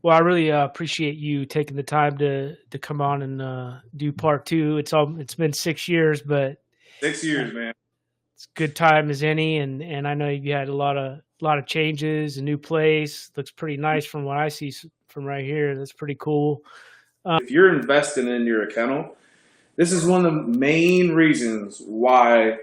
Well, I really appreciate you taking the time to come on and do part two. It's been 6 years, but 6 years, man. it's good time as any. And I know you had a lot of changes, a new place. Looks pretty nice from what I see from right here. That's pretty cool. If you're investing in your kennel, this is one of the main reasons why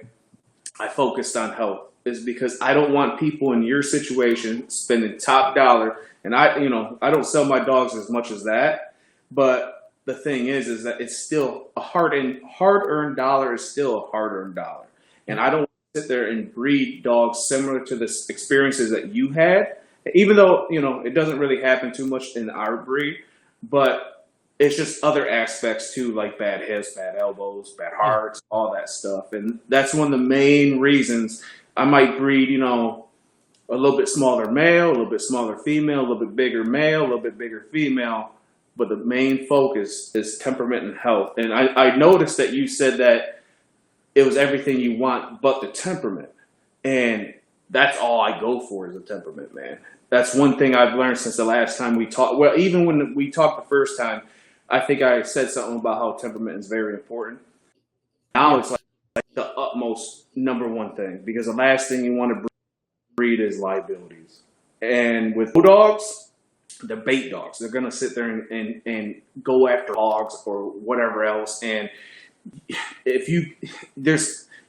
I focused on health is because I don't want people in your situation spending top dollar. And I don't sell my dogs as much as that. But the thing is that it's still a hard earned dollar is still a hard earned dollar. And I don't sit there and breed dogs similar to the experiences that you had, even though, it doesn't really happen too much in our breed, but it's just other aspects too, like bad hips, bad elbows, bad Yeah. hearts, all that stuff. And that's one of the main reasons I might breed, a little bit smaller male, a little bit smaller female, a little bit bigger male, a little bit bigger female. But the main focus is temperament and health. And I noticed that you said that it was everything you want but the temperament. And that's all I go for is the temperament, man. That's one thing I've learned since the last time we talked. Well, even when we talked the first time, I think I said something about how temperament is very important. Now Yeah. it's like the utmost number one thing because the last thing you want to breed is liabilities. And with bulldogs, the bait dogs, they're gonna sit there and go after hogs or whatever else. And if you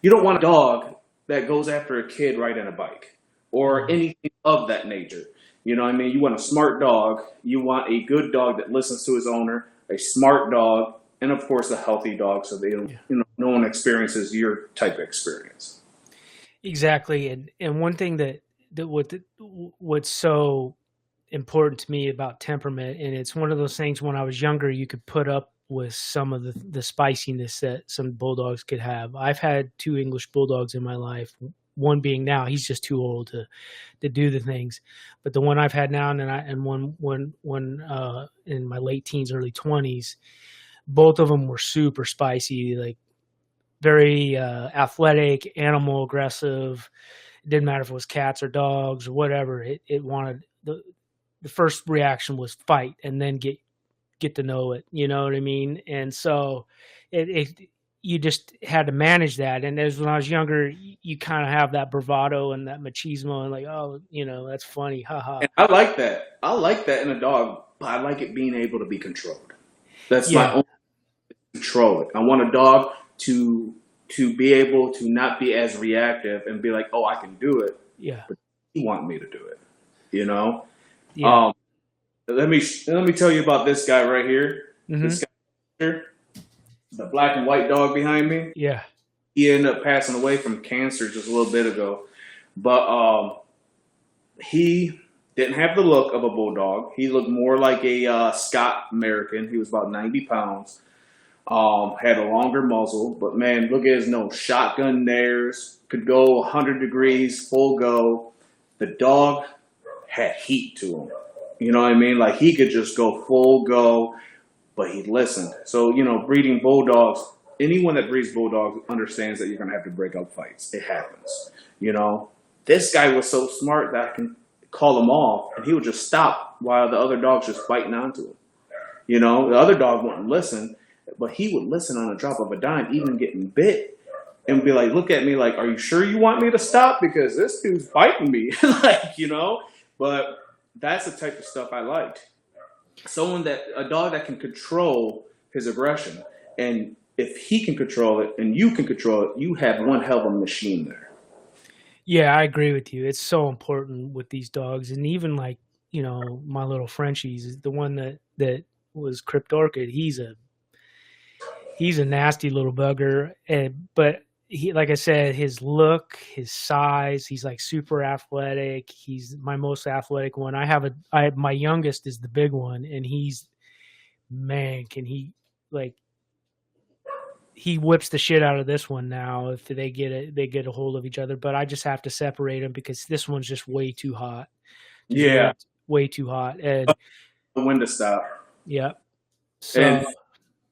don't want a dog that goes after a kid riding a bike or Mhm. anything of that nature. You know what I mean? You want a smart dog. You want a good dog that listens to his owner, a smart dog, and of course a healthy dog so they don't, Yeah. no one experiences your type of experience. Exactly. And one thing what's so important to me about temperament, and it's one of those things when I was younger you could put up with some of the spiciness that some bulldogs could have. I've had two English bulldogs in my life. One being now, he's just too old to do the things. But the one I've had now and one in my late teens, early 20s, both of them were super spicy, like very athletic, animal aggressive. It didn't matter if it was cats or dogs or whatever. It wanted the first reaction was fight and then get to know it. You know what I mean? And so it you just had to manage that. And as when I was younger, you kind of have that bravado and that machismo and like, oh, that's funny, haha. And I like that. I like that in a dog, but I like it being able to be controlled. That's my Yeah, own control. It. I want a dog to be able to not be as reactive and be like, oh, I can do it, yeah, but you want me to do it. You know. yeah. Um, let me tell you about this guy right here. Hmm. This guy here, the black and white dog behind me. Yeah. He ended up passing away from cancer just a little bit ago, but he didn't have the look of a bulldog. He looked more like a Scott American. He was about 90 pounds. Had a longer muzzle, but man, look at his nose. Shotgun nares, could go 100 degrees, full go. The dog had heat to him. You know what I mean? Like he could just go full go, but he listened. So, breeding bulldogs, anyone that breeds bulldogs understands that you're going to have to break up fights. It happens. You know, this guy was so smart that I can call him off and he would just stop while the other dog's just biting onto him. The other dog wouldn't listen, but he would listen on a drop of a dime, even getting bit, and be like, look at me like, are you sure you want me to stop? Because this dude's biting me. But that's the type of stuff I liked. A dog that can control his aggression. And if he can control it and you can control it, you have one hell of a machine there. Yeah, I agree with you. It's so important with these dogs, and even like my little Frenchie's is the one that was Crypt Orchid. He's a nasty little bugger, and but he, like I said, his look, his size, he's like super athletic. He's my most athletic one. I my youngest is the big one, and he's man, can he like he whips the shit out of this one now if they get a hold of each other. But I just have to separate them because this one's just way too hot, just Yeah. way too hot. And When to stop. yeah, And so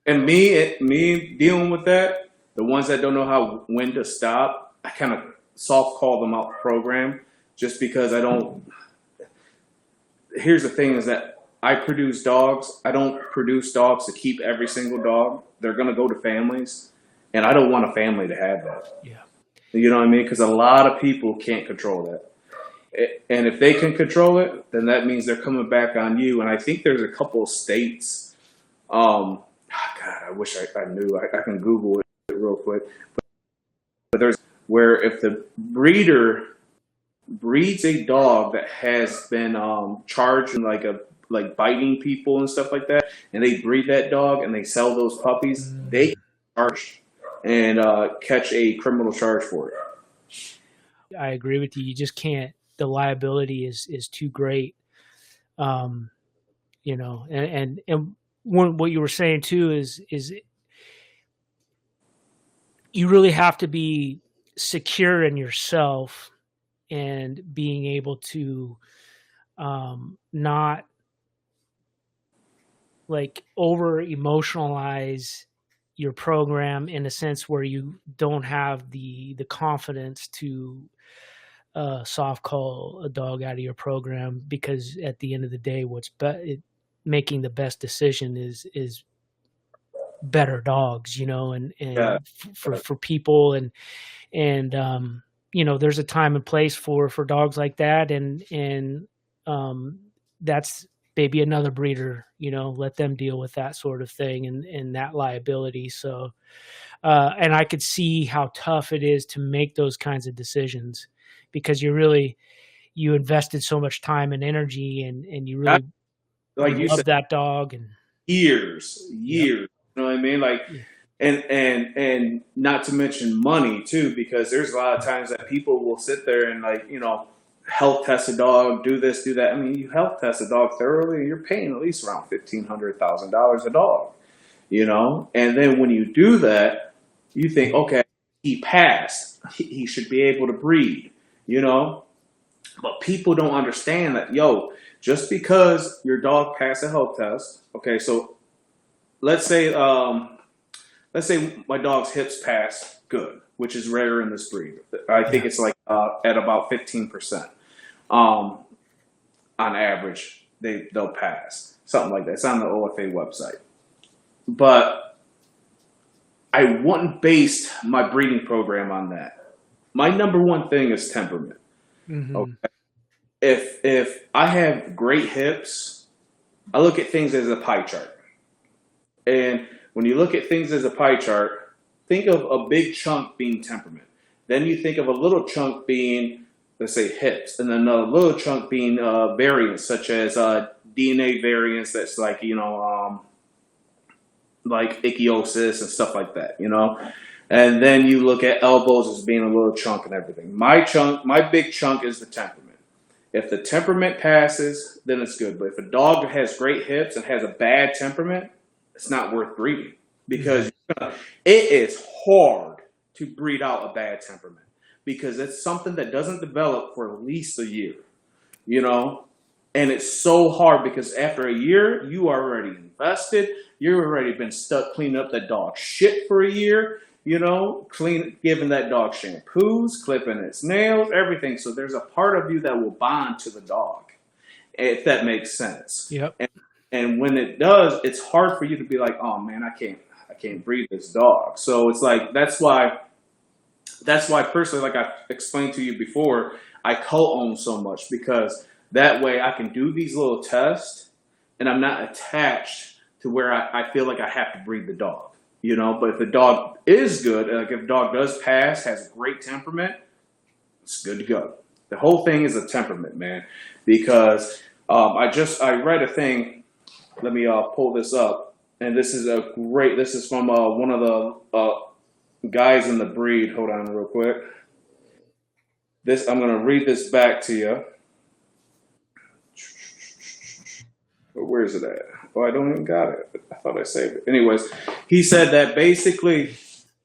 and me dealing with that, the ones that don't know when to stop, I kind of soft call them out the program just because I don't. Here's the thing: is that I produce dogs. I don't produce dogs to keep every single dog. They're going to go to families, and I don't want a family to have that. Yeah. You know what I mean? Because a lot of people can't control that. And if they can control it, then that means they're coming back on you. And I think there's a couple of states. God, I wish I knew. I can Google it real quick. But there's where if the breeder breeds a dog that has been charged in like biting people and stuff like that, and they breed that dog and they sell those puppies, they get charged and catch a criminal charge for it. I agree with you. You just can't. The liability is too great. You know, and what you were saying too is you really have to be secure in yourself and being able to not like over emotionalize your program in a sense where you don't have the confidence to soft call a dog out of your program, because at the end of the day making the best decision is better dogs, you know, and Yeah. for people, and you know, there's a time and place for dogs like that, and that's maybe another breeder, you know, let them deal with that sort of thing and that liability. So and I could see how tough it is to make those kinds of decisions, because you invested so much time and energy, and you That, really like you you said, love that dog. And years. yep. You know what I mean? Like, Yeah. and not to mention money too, because there's a lot of times that people will sit there and like, health test a dog, do this, do that. I mean, you health test a dog thoroughly, you're paying at least around $1,500 a dog, And then when you do that, you think, okay, he passed, he should be able to breed, But people don't understand that, just because your dog passed a health test, okay, so let's say my dog's hips pass good, which is rare in this breed. I think Yeah. it's like at about 15%. On average, they'll pass something like that. It's on the OFA website, but I wouldn't base my breeding program on that. My number one thing is temperament. Mm-hmm. Okay, if I have great hips, I look at things as a pie chart. And when you look at things as a pie chart, think of a big chunk being temperament. Then you think of a little chunk being, let's say, hips, and then a little chunk being variants, such as DNA variants that's like, like ichthyosis and stuff like that, And then you look at elbows as being a little chunk and everything. My big chunk is the temperament. If the temperament passes, then it's good. But if a dog has great hips and has a bad temperament, it's not worth breeding, because it is hard to breed out a bad temperament, because it's something that doesn't develop for at least a year, and it's so hard because after a year, you are already invested. You've already been stuck cleaning up that dog shit for a year, giving that dog shampoos, clipping its nails, everything. So there's a part of you that will bond to the dog, if that makes sense. Yep. And when it does, it's hard for you to be like, oh man, I can't breed this dog. So it's like, that's why personally, like I explained to you before, I co-own so much, because that way I can do these little tests and I'm not attached to where I feel like I have to breed the dog, But if the dog is good, like if the dog does pass, has a great temperament, it's good to go. The whole thing is a temperament, man, because I read a thing. Let me pull this up, and this is from one of the guys in the breed. Hold on real quick. I'm going to read this back to you. Where is it at? Oh, I don't even got it. I thought I saved it. Anyways, he said that basically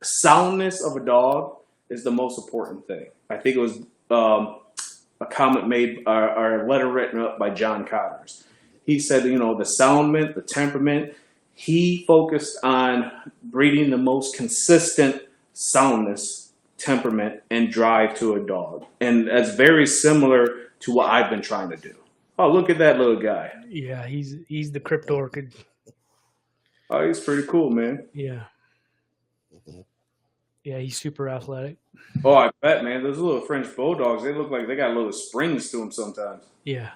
soundness of a dog is the most important thing. I think it was a comment made or a letter written up by John Connors. He said, the soundment, the temperament, he focused on breeding the most consistent soundness, temperament, and drive to a dog. And that's very similar to what I've been trying to do. Oh, look at that little guy. Yeah, he's the crypt orchid. Oh, he's pretty cool, man. Yeah, yeah, he's super athletic. Oh, I bet, man. Those little French bulldogs, they look like they got little springs to them sometimes. Yeah,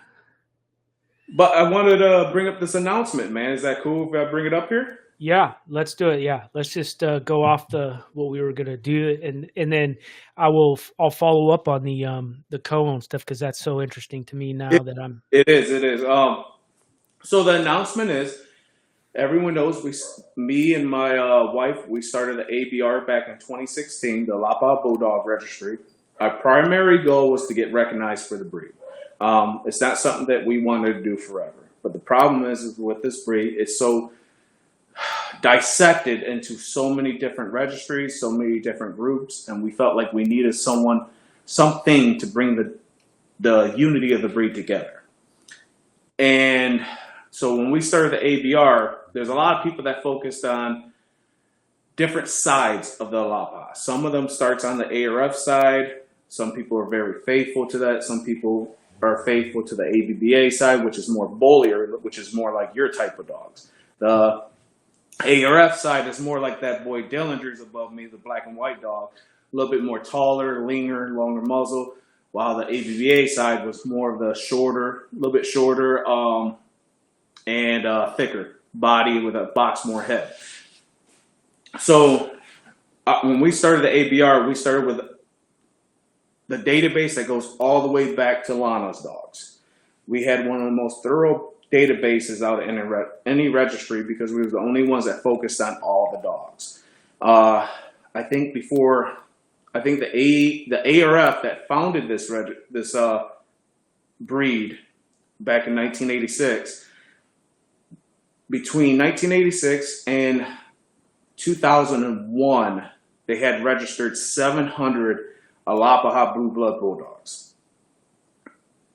But I wanted to bring up this announcement, man. Is that cool if I bring it up here? yeah, let's do it. Yeah, let's just go off the what we were gonna do, and then I'll follow up on the co-own stuff because that's so interesting to me now It, that I'm. it is. It is. So the announcement is everyone knows me and my wife, we started the ABR back in 2016, the Alapaha Bulldog Registry. Our primary goal was to get recognized for the breed. It's not something that we wanted to do forever. But the problem is with this breed, it's so dissected into so many different registries, so many different groups, and we felt like we needed something to bring the unity of the breed together. And so when we started the ABR, there's a lot of people that focused on different sides of the Alapaha. Some of them starts on the ARF side. Some people are very faithful to that. Some people are faithful to the ABBA side, which is more bullier, which is more like your type of dogs. The ARF side is more like that boy Dillinger's above me, the black and white dog, a little bit more taller, leaner, longer muzzle, while the ABBA side was more of the shorter, a little bit shorter, and thicker body with a Boxmore head. So when we started the ABR, we started with the database that goes all the way back to Lana's dogs. We had one of the most thorough databases out in any registry because we were the only ones that focused on all the dogs. I think the ARF that founded this breed back in 1986. Between 1986 and 2001, they had registered 700 Alapaha Blue Blood Bulldogs.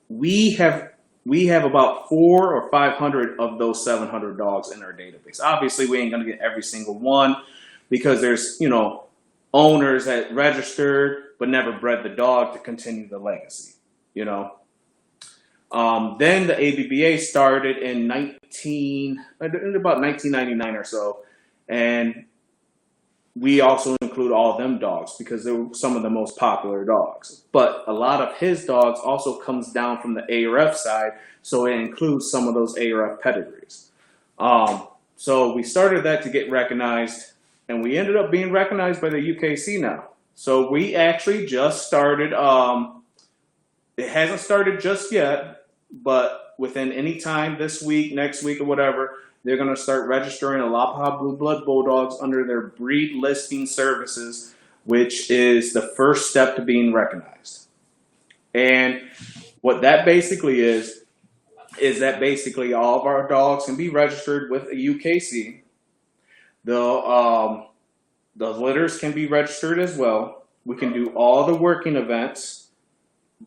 We have about 400 or 500 of those 700 dogs in our database. Obviously, we ain't gonna get every single one because there's owners that registered but never bred the dog to continue the legacy. Then the ABBA started in about 1999 or so, and we also include all them dogs because they were some of the most popular dogs. But a lot of his dogs also comes down from the ARF side, so it includes some of those ARF pedigrees. So we started that to get recognized, and we ended up being recognized by the UKC now. So we actually just started. It hasn't started just yet, but within any time this week, next week, or whatever, they're going to start registering Alapaha Blue Blood Bulldogs under their breed listing services, which is the first step to being recognized. And what that basically is that basically all of our dogs can be registered with a UKC. The litters can be registered as well. We can do all the working events,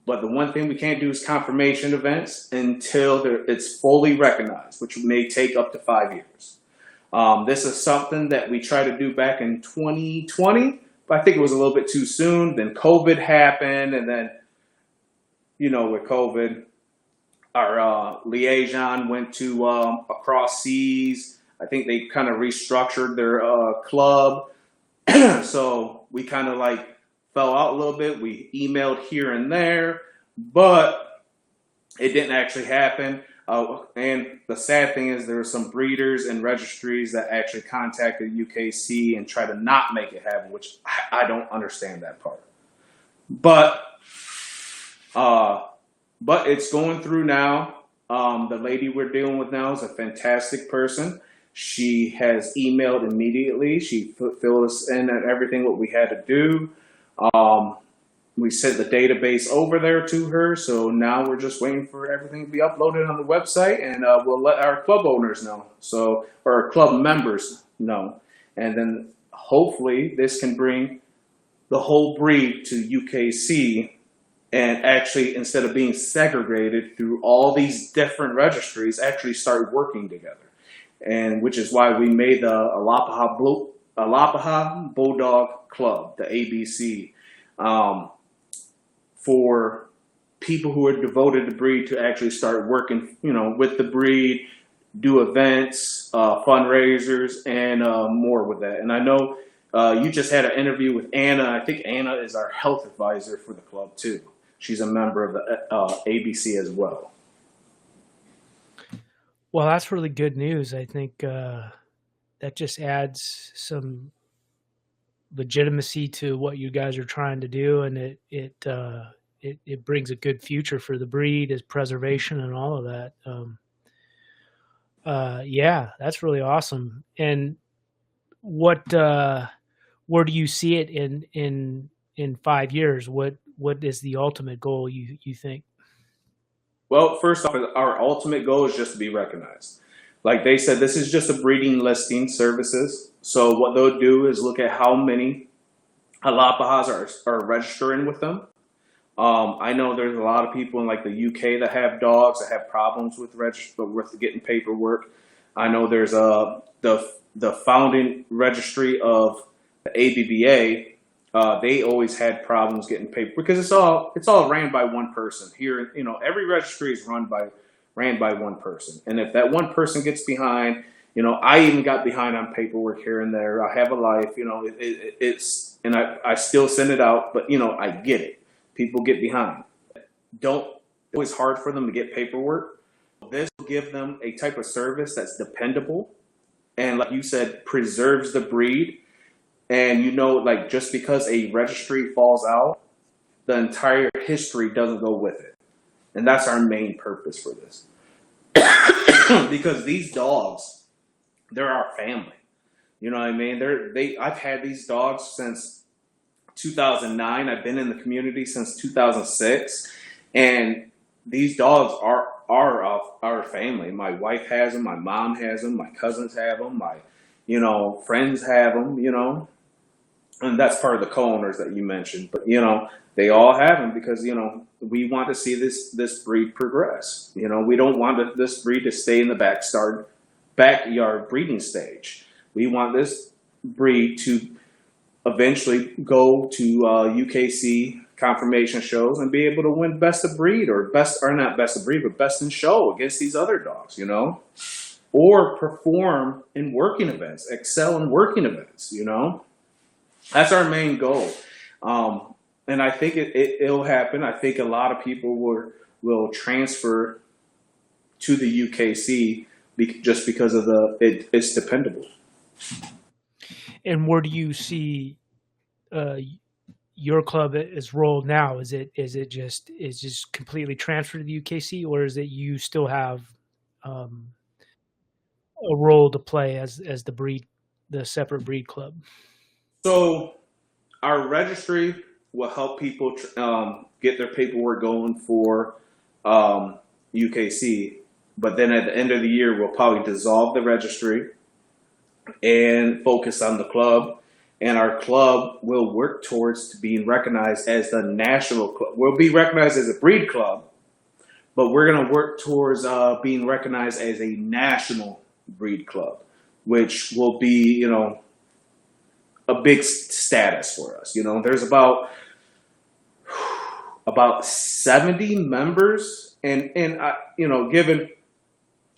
but the one thing we can't do is confirmation events until it's fully recognized, which may take up to 5 years. This is something that we tried to do back in 2020, but I think it was a little bit too soon. Then COVID happened, and then, with COVID, our liaison went to across seas. I think they kind of restructured their club. So we kind of fell out a little bit. We emailed here and there, but it didn't actually happen. And the sad thing is there were some breeders and registries that actually contacted UKC and tried to not make it happen, which I don't understand that part. But it's going through now. The lady we're dealing with now is a fantastic person. She has emailed immediately. She filled us in on everything what we had to do. We sent the database over there to her, so now we're just waiting for everything to be uploaded on the website, and we'll let our club owners know, or our club members know. And then hopefully this can bring the whole breed to UKC, and actually, instead of being segregated through all these different registries, actually start working together. And which is why we made the Alapaha Bulldog Club, the ABC, for people who are devoted to breed to actually start working, with the breed, do events, fundraisers, and more with that. And I know you just had an interview with Anna. I think Anna is our health advisor for the club too. She's a member of the ABC as well. Well, that's really good news. I think that just adds some legitimacy to what you guys are trying to do, and it brings a good future for the breed, as preservation and all of that. Yeah, that's really awesome. And what where do you see it in 5 years? What is the ultimate goal you think? Well, first off, our ultimate goal is just to be recognized. Like they said, this is just a breeding listing services. So what they'll do is look at how many Alapahas are registering with them. I know there's a lot of people in like the UK that have dogs that have problems with with getting paperwork. I know there's the founding registry of the ABBA. They always had problems getting paper because it's all ran by one person. Here, every registry is ran by one person, and if that one person gets behind, I even got behind on paperwork here and there. I have a life, it's and I still send it out, but I get it. People get behind. Don't It's always hard for them to get paperwork. This will give them a type of service that's dependable and, like you said, preserves the breed. And like just because a registry falls out, the entire history doesn't go with it. And that's our main purpose for this. Because these dogs, they're our family. You know what I mean? I've had these dogs since 2009. I've been in the community since 2006, and these dogs are our family. My wife has them, my mom has them, my cousins have them, my friends have them. And that's part of the co-owners that you mentioned. But they all have them because we want to see this breed progress. We don't want this breed to stay in the backyard breeding stage. We want this breed to eventually go to UKC confirmation shows and be able to win best of breed or not best of breed, but best in show against these other dogs, or perform in working events, excel in working events, That's our main goal. And I think it'll happen. I think a lot of people will transfer to the UKC just because of it's dependable. And where do you see your club is rolled now? Is it just completely transferred to the UKC, or is it you still have a role to play as the separate breed club? So our registry will help people get their paperwork going for UKC, but then at the end of the year, we'll probably dissolve the registry and focus on the club. And our club will work towards being recognized as the national club. We'll be recognized as a breed club, but we're going to work towards being recognized as a national breed club, which will be, a big status for us. There's about 70 members, and given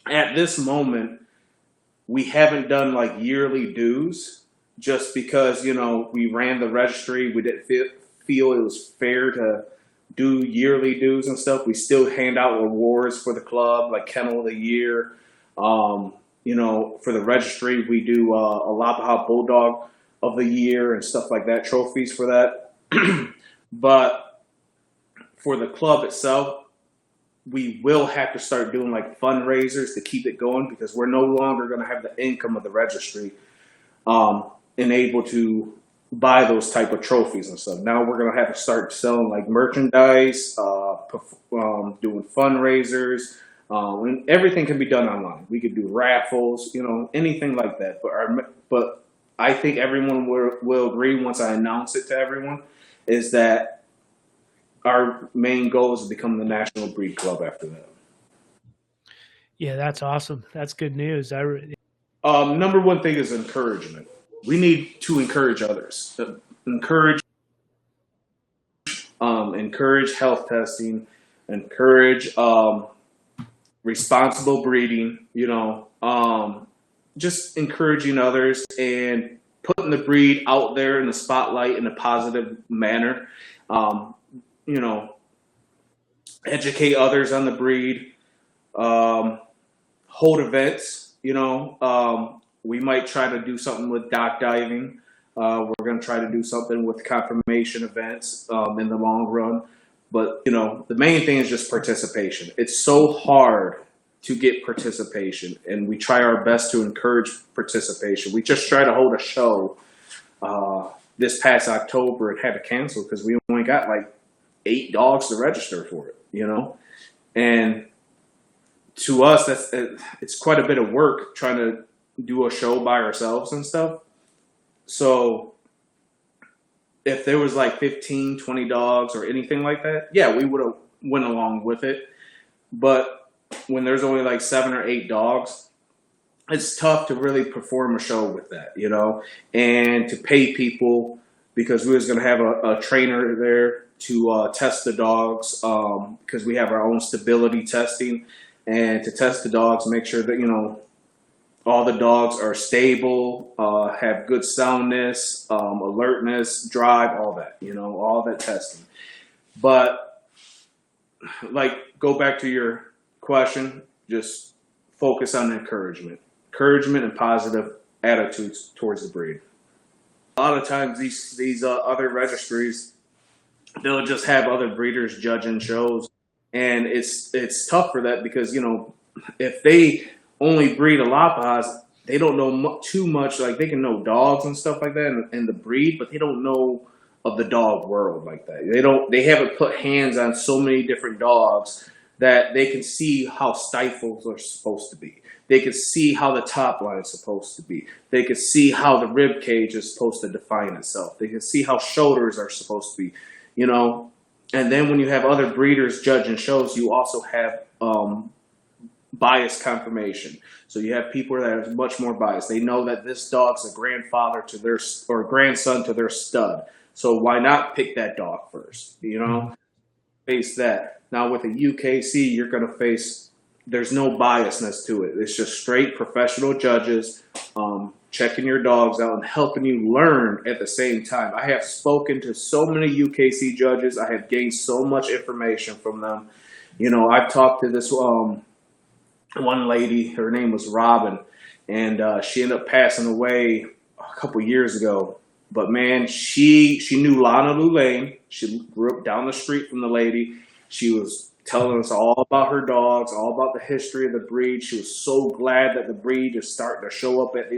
at this moment, we haven't done like yearly dues just because, we ran the registry. We didn't feel it was fair to do yearly dues and stuff. We still hand out awards for the club, like Kennel of the Year. For the registry, we do Alapaha Bulldog of the Year and stuff like that, trophies for that. But for the club itself, we will have to start doing like fundraisers to keep it going because we're no longer going to have the income of the registry and able to buy those type of trophies and stuff. Now we're going to have to start selling like merchandise, doing fundraisers, and everything can be done online. We could do raffles, anything like that. But I think everyone will agree once I announce it to everyone is that our main goal is to become the national breed club after that. Yeah, that's awesome. That's good news. Number one thing is encouragement. We need to encourage others. Encourage health testing. encourage responsible breeding, just encouraging others and putting the breed out there in the spotlight in a positive manner. Um, you know, educate others on the breed, hold events. We might try to do something with dock diving. We're going to try to do something with confirmation events in the long run. But, the main thing is just participation. It's so hard to get participation, and we try our best to encourage participation. We just tried to hold a show this past October and had to cancel because we only got like 8 dogs to register for it, And to us, it's quite a bit of work trying to do a show by ourselves and stuff. So if there was like 15, 20 dogs or anything like that, yeah, we would have went along with it. But when there's only like 7 or 8 dogs, it's tough to really perform a show with that, and to pay people, because we was going to have a trainer there to test the dogs, because we have our own stability testing, and to test the dogs, make sure that, all the dogs are stable, have good soundness, alertness, drive, all that, all that testing. But go back to your question, just focus on encouragement and positive attitudes towards the breed. A lot of times these other registries, they'll just have other breeders judging shows, and it's tough for that because if they only breed Alapahas, they don't know too much. Like, they can know dogs and stuff like that and the breed, but they don't know of the dog world like that. They haven't put hands on so many different dogs that they can see how stifles are supposed to be. They can see how the top line is supposed to be. They can see how the rib cage is supposed to define itself. They can see how shoulders are supposed to be, And then when you have other breeders judging shows, you also have bias confirmation. So you have people that are much more biased. They know that this dog's a grandfather to their, or grandson to their stud. So why not pick that dog first? Face that. Now with a UKC, you're going to face, there's no biasness to it. It's just straight professional judges checking your dogs out and helping you learn at the same time. I have spoken to so many UKC judges. I have gained so much information from them. I've talked to this one lady, her name was Robin, and she ended up passing away a couple years ago. But man, she knew Lana Lane. She grew up down the street from the lady. She was telling us all about her dogs, all about the history of the breed. She was so glad that the breed is starting to show up at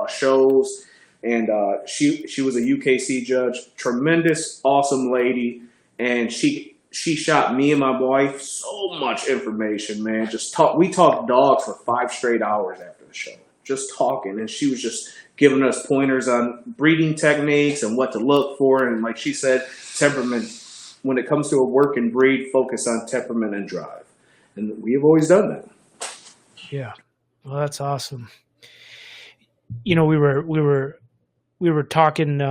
shows. And she was a UKC judge, tremendous, awesome lady, and she shot me and my wife so much information, man. We talked dogs for 5 straight hours after the show, just talking. And she was just giving us pointers on breeding techniques and what to look for. And like she said, temperament, when it comes to a working breed, focus on temperament and drive. And we have always done that. Yeah. Well, that's awesome. We were talking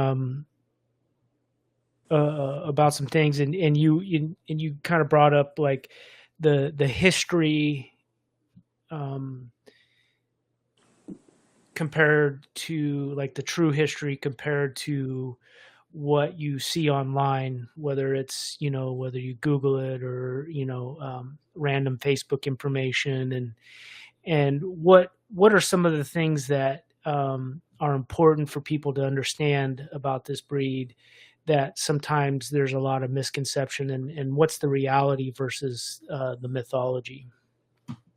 about some things, and you kind of brought up like the history compared to like the true history compared to what you see online, whether it's whether you Google it or random Facebook information, and what are some of the things that are important for people to understand about this breed, that sometimes there's a lot of misconception, and what's the reality versus the mythology?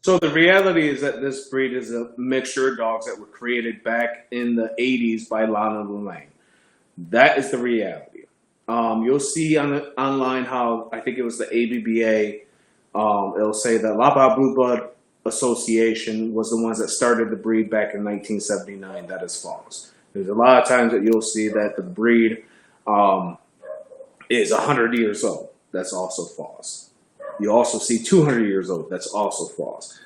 So the reality is that this breed is a mixture of dogs that were created back in the 80s by Lana Lane. That is the reality. You'll see online how, I think it was the ABBA, it'll say the Alapaha Blue Blood Association was the ones that started the breed back in 1979. That is false. There's a lot of times that you'll see that the breed is 100 years old. That's also false. You also see 200 years old. That's also false.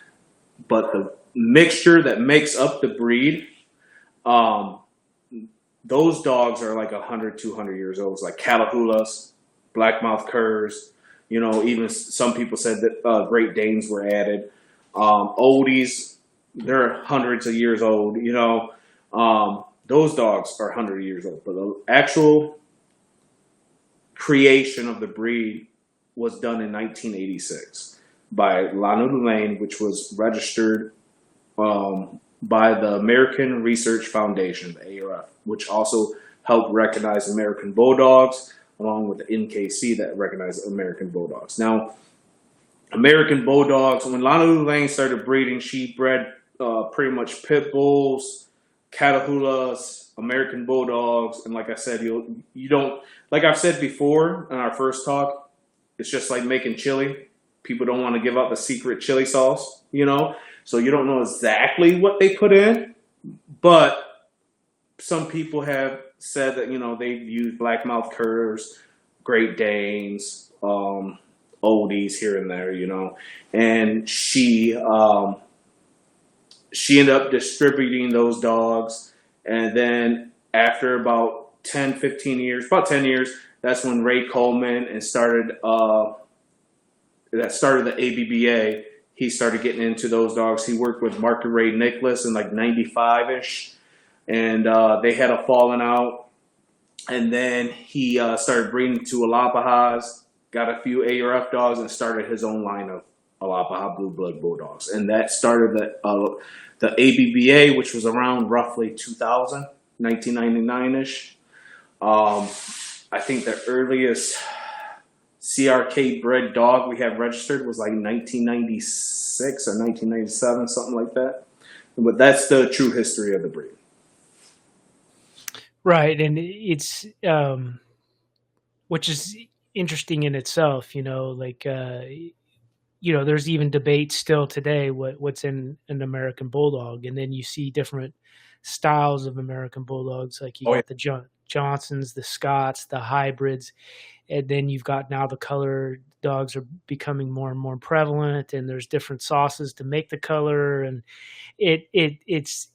But the mixture that makes up the breed, those dogs are like 100, 200 years old. It's like Catahoula's, blackmouth curs, You know, even some people said that Great Danes were added. Oldies, they're hundreds of years old. You know, those dogs are 100 years old. But the actual creation of the breed was done in 1986 by Lanu Lane, which was registered by the American Research Foundation, the ARF, which also helped recognize American Bulldogs, along with the NKC that recognized American Bulldogs. Now, American Bulldogs, when Lanu Lane started breeding, she bred pretty much pit bulls, Catahoulas, American Bulldogs, and like I said, you don't, like I've said before in our first talk, it's just like making chili. People don't want to give out the secret chili sauce, you know, so you don't know exactly what they put in, but some people have said that, you know, they've used blackmouth curs, Great Danes, oldies here and there, you know, and she ended up distributing those dogs. And then after about 10, 15 years, about 10 years, that's when Ray Coleman and started the ABBA. He started getting into those dogs. He worked with Mark Ray Nicholas in like 95-ish. And they had a falling out. And then he started breeding to Alapahas, got a few ARF dogs, and started his own line of Alapaha Blue Blood Bulldogs. And that started the ABBA, which was around roughly 2000, 1999-ish. I think the earliest CRK bred dog we have registered was like 1996 or 1997, something like that. But that's the true history of the breed. Right, and it's which is interesting in itself, you know, like you know, there's even debate still today what's in an American Bulldog, and then you see different styles of American Bulldogs, like you Oh, yeah. got the Johnsons, the Scots, the hybrids, and then you've got now the color dogs are becoming more and more prevalent, and there's different sauces to make the color, and it's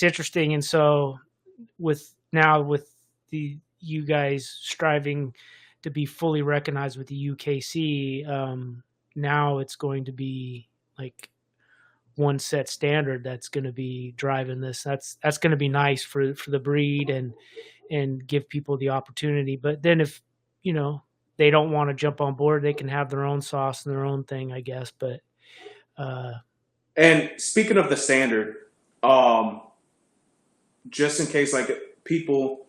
interesting, and so with the you guys striving to be fully recognized with the UKC, now it's going to be like one set standard that's going to be driving this. That's going to be nice for the breed and give people the opportunity. But then if you know they don't want to jump on board, they can have their own sauce and their own thing, I guess. But And speaking of the standard, just in case like people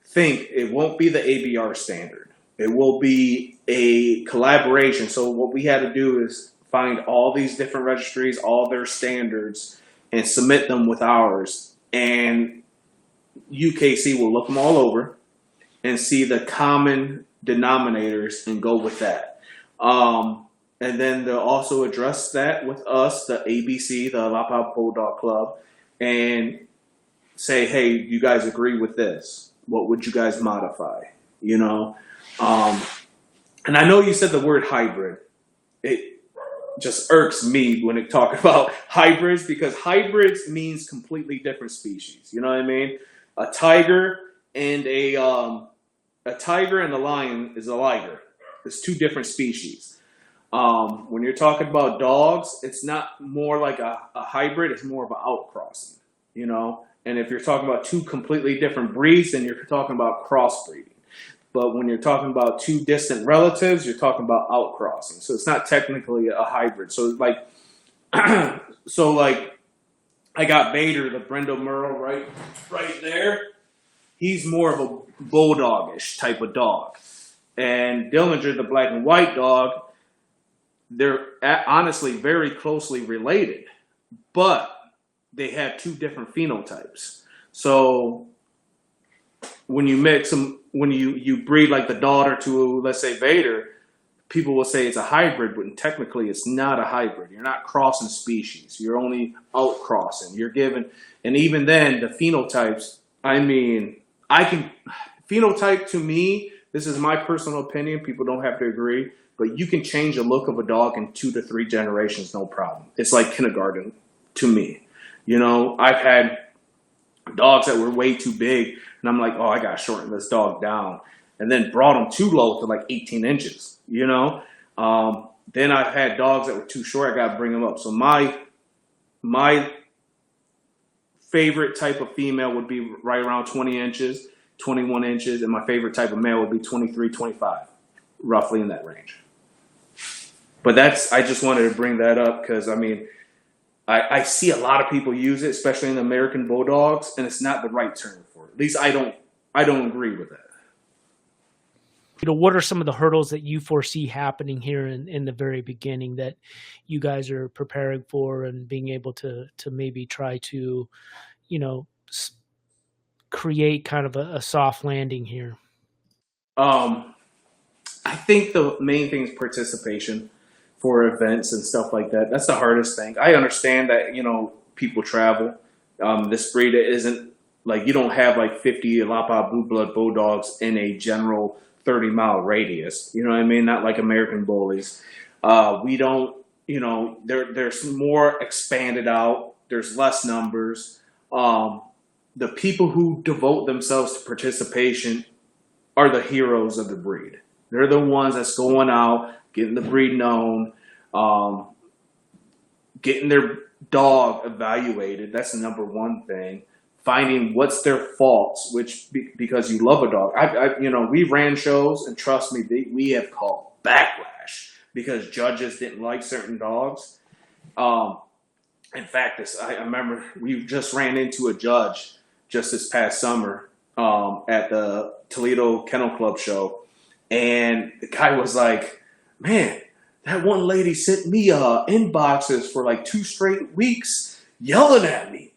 think it won't be the ABR standard, it will be a collaboration. So what we had to do is find all these different registries, all their standards, and submit them with ours. And UKC will look them all over and see the common denominators and go with that. And then they'll also address that with us, the ABC, the Alapaha Bulldog Club, and say, hey, you guys agree with this? What would you guys modify? You know? And I know you said the word hybrid. It just irks me when it talk about hybrids, because hybrids means completely different species. You know what I mean? A tiger and a lion is a liger. It's two different species. When you're talking about dogs, it's not more like a hybrid, it's more of an outcrossing, you know? And if you're talking about two completely different breeds, then you're talking about crossbreeding. But when you're talking about two distant relatives, you're talking about outcrossing. So it's not technically a hybrid. So like, I got Vader, the Brendel Merle, right there. He's more of a bulldogish type of dog. And Dillinger, the black and white dog, they're honestly very closely related, but they have two different phenotypes. So when you mix them, when you breed like the daughter to, let's say, Vader, people will say it's a hybrid, but technically it's not a hybrid. You're not crossing species. You're only outcrossing. You're given, and even then, the phenotypes, I mean, phenotype to me, this is my personal opinion, people don't have to agree, but you can change the look of a dog in 2 to 3 generations, no problem. It's like kindergarten to me. You know, I've had dogs that were way too big, and I'm like, oh, I got to shorten this dog down. and then brought them too low to like 18 inches, you know? Then I've had dogs that were too short. I got to bring them up. So my favorite type of female would be right around 20 inches, 21 inches, and my favorite type of male would be 23, 25, roughly in that range. But I just wanted to bring that up because, I mean, I see a lot of people use it, especially in American Bulldogs, and it's not the right term for it. At least I don't agree with that. What are some of the hurdles that you foresee happening here in the very beginning that you guys are preparing for and being able to maybe try to, create kind of a soft landing here? I think the main thing is participation for events and stuff like that. That's the hardest thing. I understand that, people travel. This breed isn't like, you don't have like 50 Alapaha Blue Blood Bulldogs in a general 30-mile radius. You know what I mean? Not like American Bullies. We don't, there's more expanded out. There's less numbers. The people who devote themselves to participation are the heroes of the breed. They're the ones that's going out, getting the breed known, getting their dog evaluated. That's the number one thing. Finding what's their faults, because you love a dog. We ran shows, and trust me, we have caught backlash because judges didn't like certain dogs. In fact, I remember we just ran into a judge just this past summer at the Toledo Kennel Club show, and the guy was like, "Man, that one lady sent me inboxes for like 2 straight weeks, yelling at me,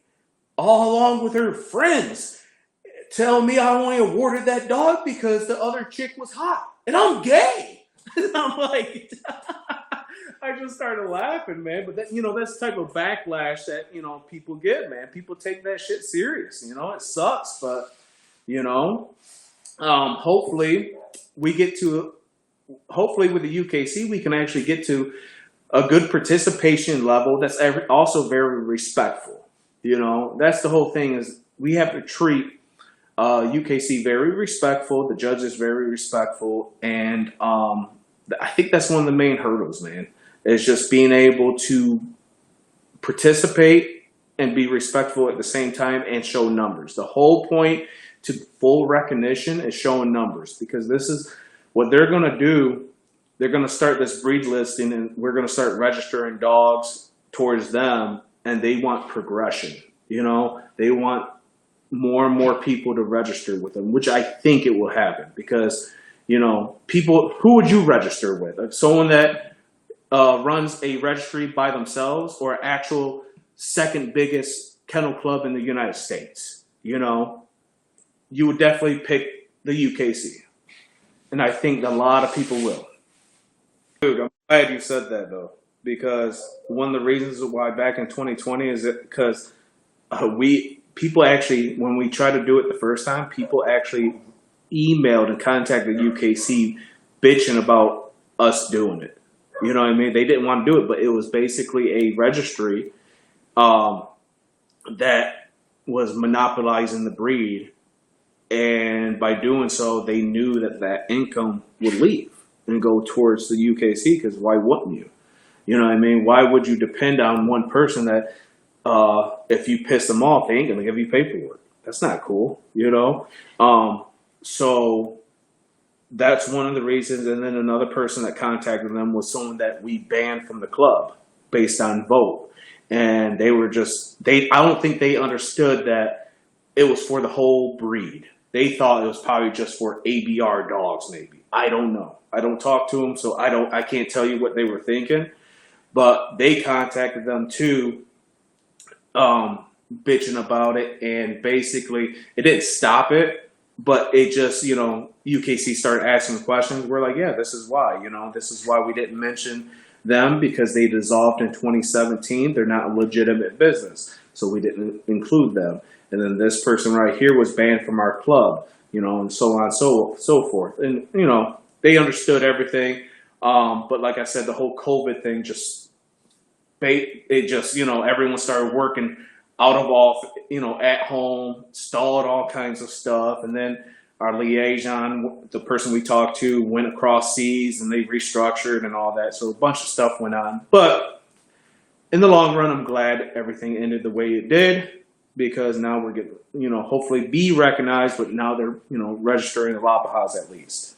all along with her friends, telling me I only awarded that dog because the other chick was hot, and I'm gay." And I'm like, I just started laughing, man. But that's the type of backlash that people get, man. People take that shit serious. It sucks, but hopefully with the UKC we can actually get to a good participation level that's also very respectful. That's the whole thing, is we have to treat UKC very respectful. The judges very respectful, and I think that's one of the main hurdles, man. Is just being able to participate and be respectful at the same time and show numbers. The whole point to full recognition is showing numbers, because this is what they're going to do. They're going to start this breed listing, and we're going to start registering dogs towards them, and they want progression. They want more and more people to register with them, which I think it will happen, because people, who would you register with? Like someone that runs a registry by themselves, or actual second biggest kennel club in the United States? You would definitely pick the UKC, and I think a lot of people will. Dude, I'm glad you said that, though, because one of the reasons why back in 2020 is because people actually, when we tried to do it the first time, people actually emailed and contacted UKC bitching about us doing it. You know what I mean? They didn't want to do it, but it was basically a registry that was monopolizing the breed. And by doing so, they knew that income would leave and go towards the UKC, because why wouldn't you? You know what I mean? Why would you depend on one person that if you piss them off, they ain't going to give you paperwork? That's not cool, So that's one of the reasons. And then another person that contacted them was someone that we banned from the club based on vote. And they were I don't think they understood that it was for the whole breed. They thought it was probably just for ABR dogs, maybe. I don't know. I don't talk to them, so I can't tell you what they were thinking. But they contacted them too, bitching about it, and basically it didn't stop it, but it just, UKC started asking questions. We're like, yeah, this is why, this is why we didn't mention them, because they dissolved in 2017. They're not a legitimate business, so we didn't include them. And then this person right here was banned from our club, and so on and so forth. And, they understood everything. But like I said, the whole COVID thing everyone started working out of off, at home, stalled all kinds of stuff. And then our liaison, the person we talked to, went across seas and they restructured and all that. So a bunch of stuff went on. But in the long run, I'm glad everything ended the way it did because now we're getting, hopefully be recognized, but now they're, registering the Lapahas at least.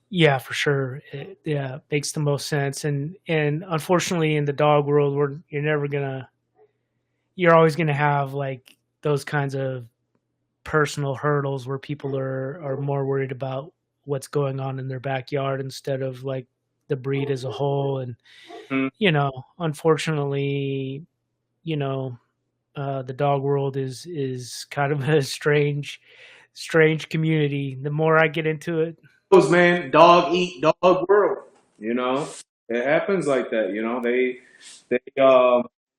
Yeah, for sure. Yeah, makes the most sense. And unfortunately, in the dog world, you're always gonna have like those kinds of personal hurdles where people are more worried about what's going on in their backyard instead of like the breed as a whole. And Mm. unfortunately, you know, the dog world is kind of a strange community. The more I get into it, Man, dog eat dog world. You know, it happens like that.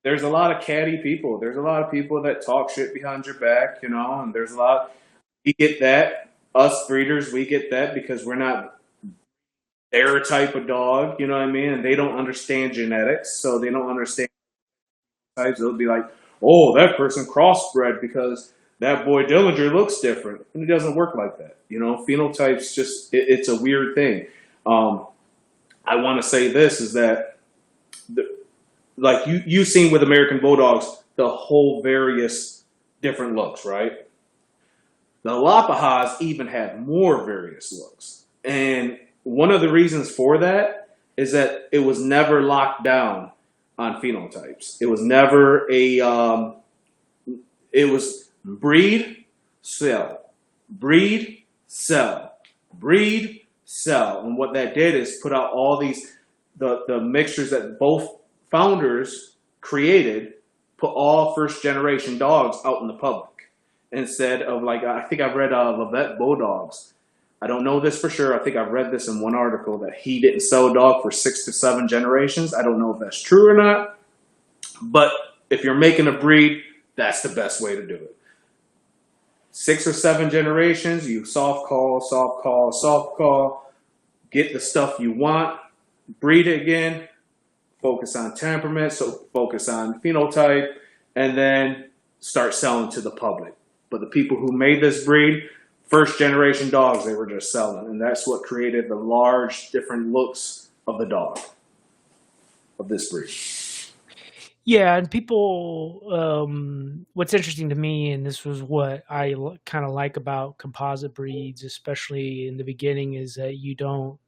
There's a lot of catty people. There's a lot of people that talk shit behind your back. And there's a lot. We get that. Us breeders, we get that because we're not their type of dog. You know what I mean? And they don't understand genetics, so they don't understand types. They'll be like, "Oh, that person crossbred because that boy Dillinger looks different," and it doesn't work like that. Phenotypes it's a weird thing. Um, I want to say this is that, like you've seen with American Bulldogs, the whole various different looks, right? The Lapahas even had more various looks, and one of the reasons for that is that it was never locked down on phenotypes. It was never a. It was breed, sell, breed, sell, breed, sell, and what that did is put out all these the mixtures that both founders created, put all first generation dogs out in the public instead of, like, I think I've read Levette Bulldogs. I don't know this for sure. I think I've read this in one article that he didn't sell a dog for 6 to 7 generations. I don't know if that's true or not, but if you're making a breed, that's the best way to do it. 6 or 7 generations, you soft call, soft call, soft call, get the stuff you want, breed it again, focus on temperament, so focus on phenotype, and then start selling to the public. But the people who made this breed, first generation dogs, they were just selling. And that's what created the large different looks of the dog, of this breed. yeah, and people, what's interesting to me, and this was what I kind of like about composite breeds, especially in the beginning, is that you don't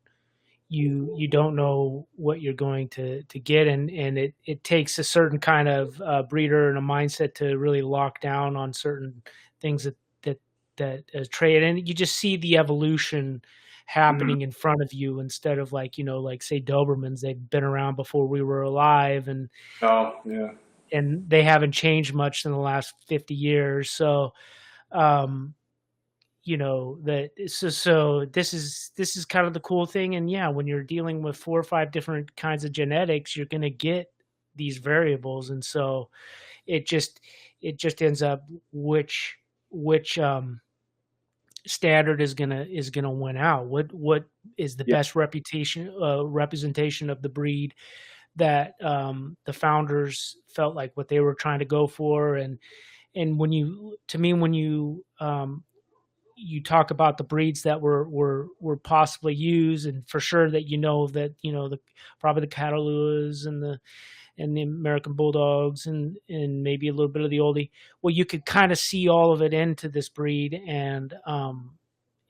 know what you're going to get, and it takes a certain kind of breeder and a mindset to really lock down on certain things that trade, and you just see the evolution Mm-hmm. happening in front of you instead of like like say Dobermans, they've been around before we were alive, Oh, yeah. and they haven't changed much in the last 50 years. So um so this is kind of the cool thing. And yeah, when you're dealing with 4 or 5 different kinds of genetics, you're going to get these variables. And so it just ends up which standard is gonna win out. What is the Yeah. best representation of the breed that the founders felt like what they were trying to go for. And when you talk about the breeds that were possibly used, and for sure that that the probably the Cataluas and the American Bulldogs and maybe a little bit of the oldie. Well, you could kind of see all of it into this breed, and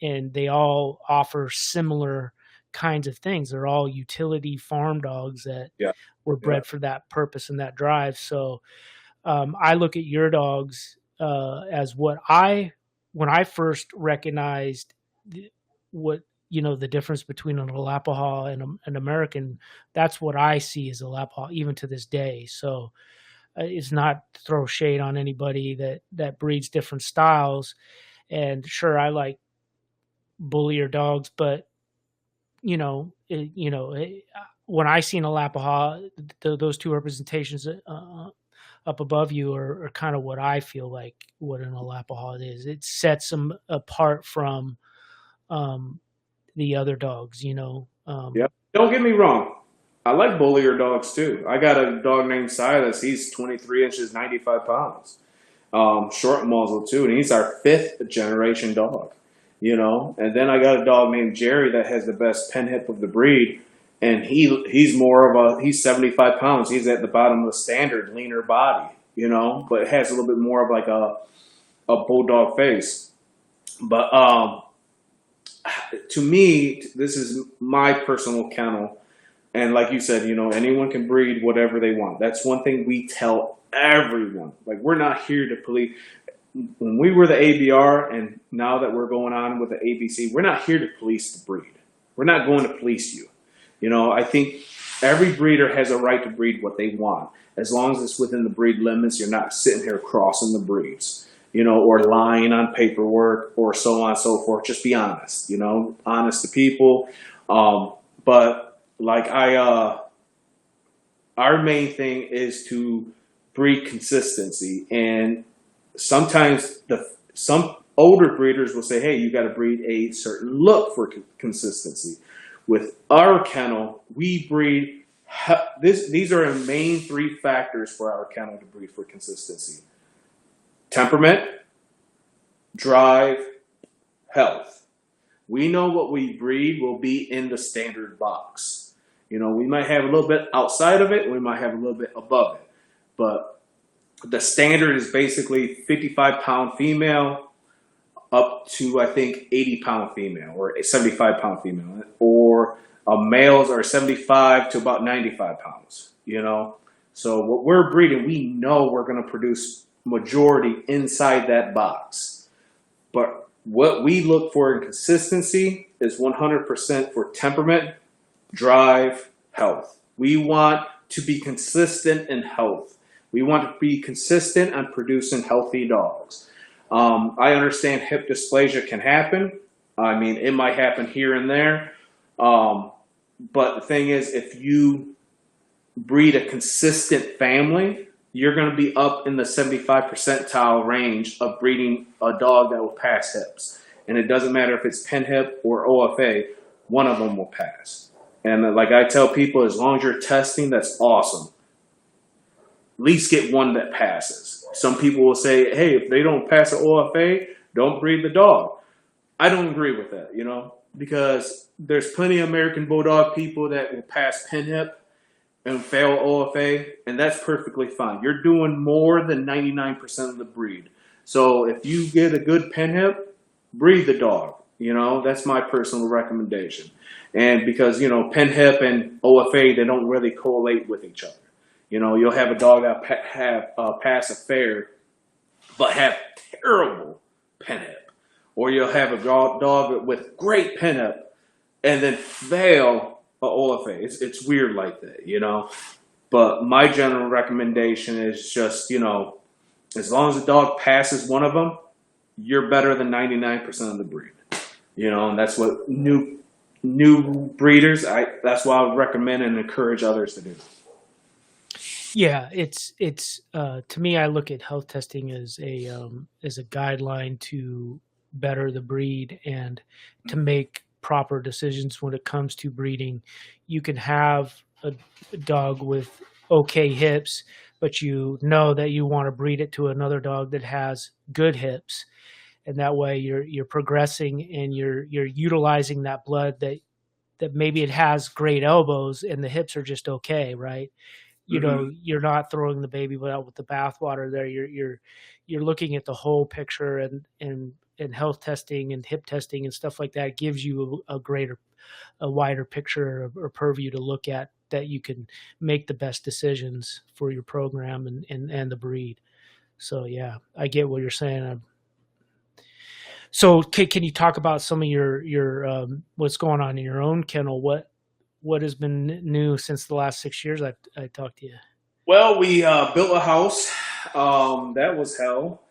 they all offer similar kinds of things. They're all utility farm dogs that Yeah. were Yeah. bred for that purpose and that drive. So I look at your dogs as what when I first recognized what the difference between an Alapaha and an American. That's what I see as Alapaha, even to this day. So it's not to throw shade on anybody that breeds different styles. And sure, I like bullier dogs, but when I seen Alapaha, those two representations up above you are kind of what I feel like what an Alapaha is. It sets them apart from um, the other dogs. Yeah. Don't get me wrong. I like bullier dogs too. I got a dog named Silas. He's 23 inches, 95 pounds. short muzzle too, and he's our fifth generation dog. And then I got a dog named Jerry that has the best pen hip of the breed, and he's more of he's 75 pounds. He's at the bottom of the standard, leaner body, but has a little bit more of like a bulldog face. But to me, this is my personal kennel. And like you said, anyone can breed whatever they want. That's one thing we tell everyone. Like, we're not here to police. When we were the ABR, and now that we're going on with the ABC, we're not here to police the breed. We're not going to police you. I think every breeder has a right to breed what they want. As long as it's within the breed limits, you're not sitting here crossing the breeds, or lying on paperwork or so on and so forth. Just be honest, honest to people. But like our main thing is to breed consistency. And sometimes some older breeders will say, hey, you got to breed a certain look for consistency. With our kennel, we breed these are the main three factors for our kennel to breed for consistency: temperament, drive, health. We know what we breed will be in the standard box. We might have a little bit outside of it, we might have a little bit above it, but the standard is basically 55-pound female up to, I think, 80-pound female or 75-pound female, or males are 75 to about 95 pounds. So what we're breeding, we know we're going to produce majority inside that box. But what we look for in consistency is 100% for temperament, drive, health. We want to be consistent in health. We want to be consistent on producing healthy dogs. I understand hip dysplasia can happen. I mean, it might happen here and there. But the thing is, if you breed a consistent family, you're going to be up in the 75 percentile range of breeding a dog that will pass hips. And it doesn't matter if it's pen hip or OFA, one of them will pass. And like I tell people, as long as you're testing, that's awesome. At least get one that passes. Some people will say, hey, if they don't pass an OFA, don't breed the dog. I don't agree with that, because there's plenty of American Bulldog people that will pass pen hip and fail OFA, and that's perfectly fine. You're doing more than 99% of the breed. So if you get a good pen hip, breed the dog. That's my personal recommendation. And because, pen hip and OFA, they don't really correlate with each other. You'll have a dog that pass a fair, but have terrible pen hip. Or you'll have a dog with great pen hip and then fail a OFA. It's weird like that, But my general recommendation is just, as long as the dog passes one of them, you're better than 99% of the breed. And that's what new breeders, that's what I would recommend and encourage others to do. Yeah, it's to me, I look at health testing as a guideline to better the breed and to make proper decisions when it comes to breeding. You can have a dog with okay hips, but you know that you want to breed it to another dog that has good hips, and that way you're progressing and you're utilizing that blood that maybe it has great elbows and the hips are just okay, right? You're not throwing the baby out with the bathwater there. You're looking at the whole picture, and health testing and hip testing and stuff like that gives you a wider picture or purview to look at, that you can make the best decisions for your program and the breed. So yeah, I get what you're saying. So can you talk about some of your what's going on in your own kennel? What has been new since the last 6 years I talked to you? Well, we built a house. That was hell.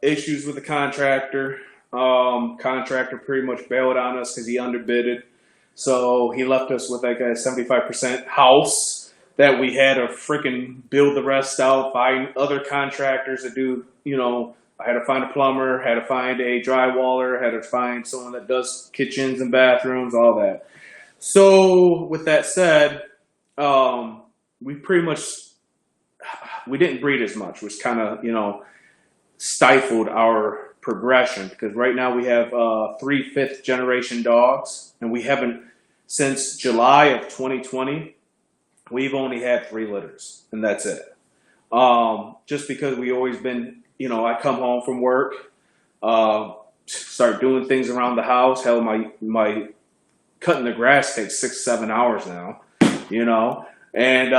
Issues with the contractor. Contractor pretty much bailed on us because he underbidded. So he left us with like a 75% house that we had to freaking build the rest out, find other contractors to do, I had to find a plumber, had to find a drywaller, had to find someone that does kitchens and bathrooms, all that. So with that said, we didn't breed as much, which kind of, stifled our progression because right now we have three fifth generation dogs, and we haven't since July of 2020. We've only had three litters, and that's it. Just because we always been, I come home from work, start doing things around the house. Hell, my cutting the grass takes 6 7 hours now, you know, and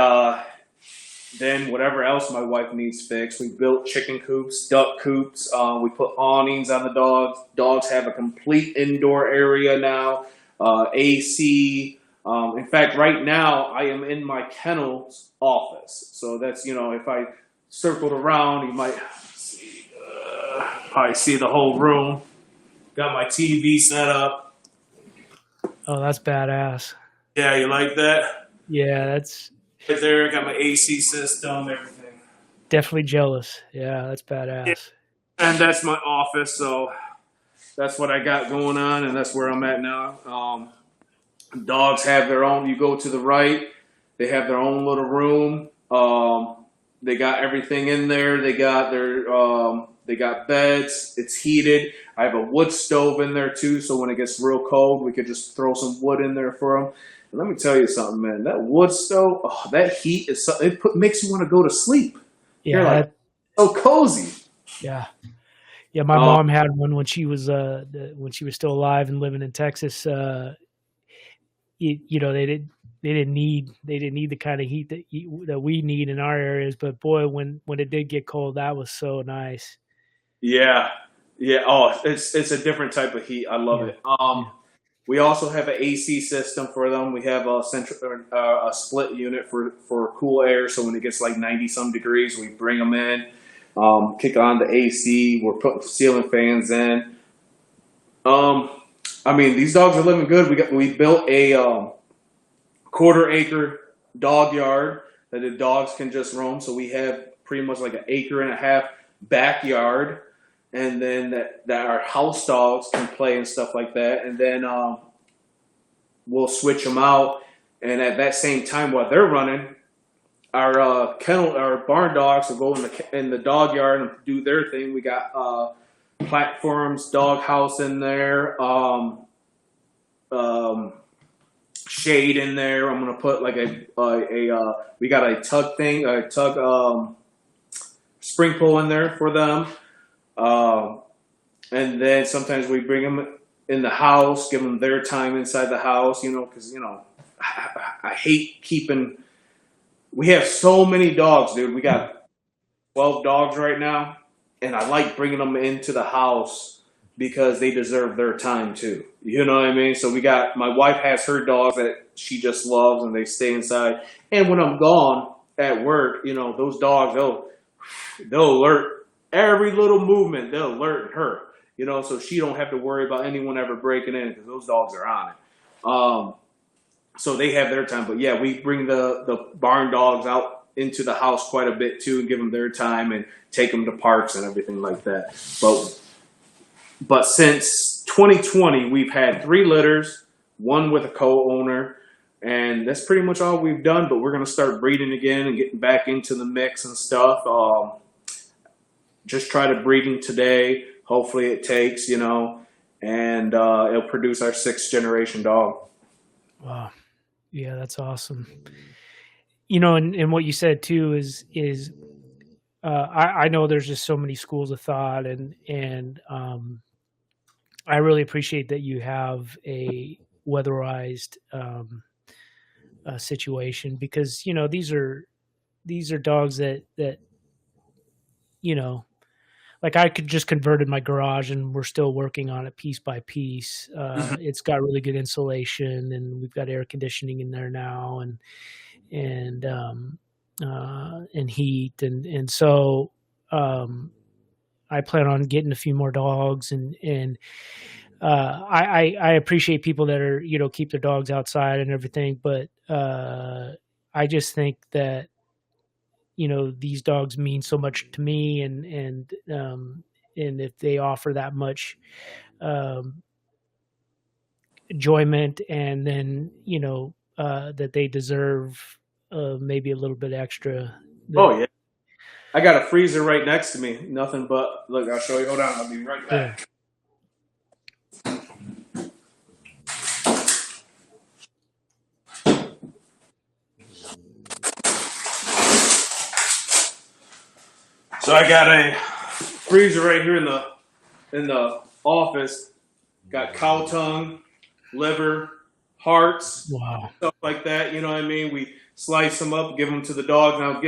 then whatever else my wife needs fixed. We built chicken coops, duck coops. We put awnings on the dogs. Dogs have a complete indoor area now. AC. In fact, right now I am in my kennel's office. So that's, if I circled around, you might see, probably see the whole room. Got my TV set up. Oh, that's badass. Yeah, you like that? Yeah, that's Right there, got my AC system, everything. definitely jealous. Yeah, that's Yeah. badass. And that's my office, so that's what I got going on, and that's where I'm at now. Dogs have their own. You go to the right, they have their own little room. They got everything in there. They got beds. It's heated. I have a wood stove in there too, so when it gets real cold, we could just throw some wood in there for them. And let me tell you something, man. That wood stove, that heat is makes you want to go to sleep. You're Yeah, like so cozy. yeah. Yeah, my Um, mom had one when she was still alive and living in Texas. They didn't need the kind of heat that we need in our areas. But boy, when it did get cold, that was so nice. yeah, yeah. Oh, it's a different type of heat. I love Yeah, it. yeah. We also have an AC system for them. We have a a split unit for cool air. So when it gets like 90 some degrees, we bring them in, kick on the AC. We're putting ceiling fans in. Um, I mean, these dogs are living good. We built a quarter acre dog yard that the dogs can just roam. So we have pretty much like an acre and a half backyard, and then that our house dogs can play and stuff like that. And then we'll switch them out, and at that same time while they're running, our barn dogs will go in the dog yard and do their thing. We got platforms, dog house in there. Um, Shade in there. I'm gonna put like we got a tug spring pool in there for them. Um, and then sometimes we bring them in the house, give them their time inside the house, because I hate keeping. We have so many dogs, dude. We got 12 dogs right now, and I like bringing them into the house because they deserve their time too. You know what I mean? So we got my wife has her dogs that she just loves, and they stay inside. And when I'm gone at work, those dogs they'll alert every little movement. They'll alert her, so she don't have to worry about anyone ever breaking in because those dogs are on it. So they have their time. But yeah, we bring the barn dogs out into the house quite a bit too, and give them their time and take them to parks and everything like that. But since 2020, we've had three litters, one with a co-owner, and that's pretty much all we've done. But we're going to start breeding again and getting back into the mix and stuff. Just try to breeding today. Hopefully it takes, and it'll produce our sixth generation dog. Wow. Yeah, that's awesome. And what you said too is I know there's just so many schools of thought, and I really appreciate that you have a weatherized situation, because these are dogs that you know like I could just converted my garage, and we're still working on it piece by piece. Mhm. It's got really good insulation, and we've got air conditioning in there now, and heat, and so um, I plan on getting a few more dogs, and I appreciate people that are keep their dogs outside and everything, but I just think that these dogs mean so much to me, and if they offer that much um, enjoyment, and then that they deserve maybe a little bit extra, that Oh yeah. I got a freezer right next to me. Nothing but look. I'll show you. Hold on. I'll be right Yeah. back. So I got a freezer right here in the office. Got cow tongue, liver, hearts, Wow. stuff like that. You know what I mean? We slice them up, give them to the dog. Now,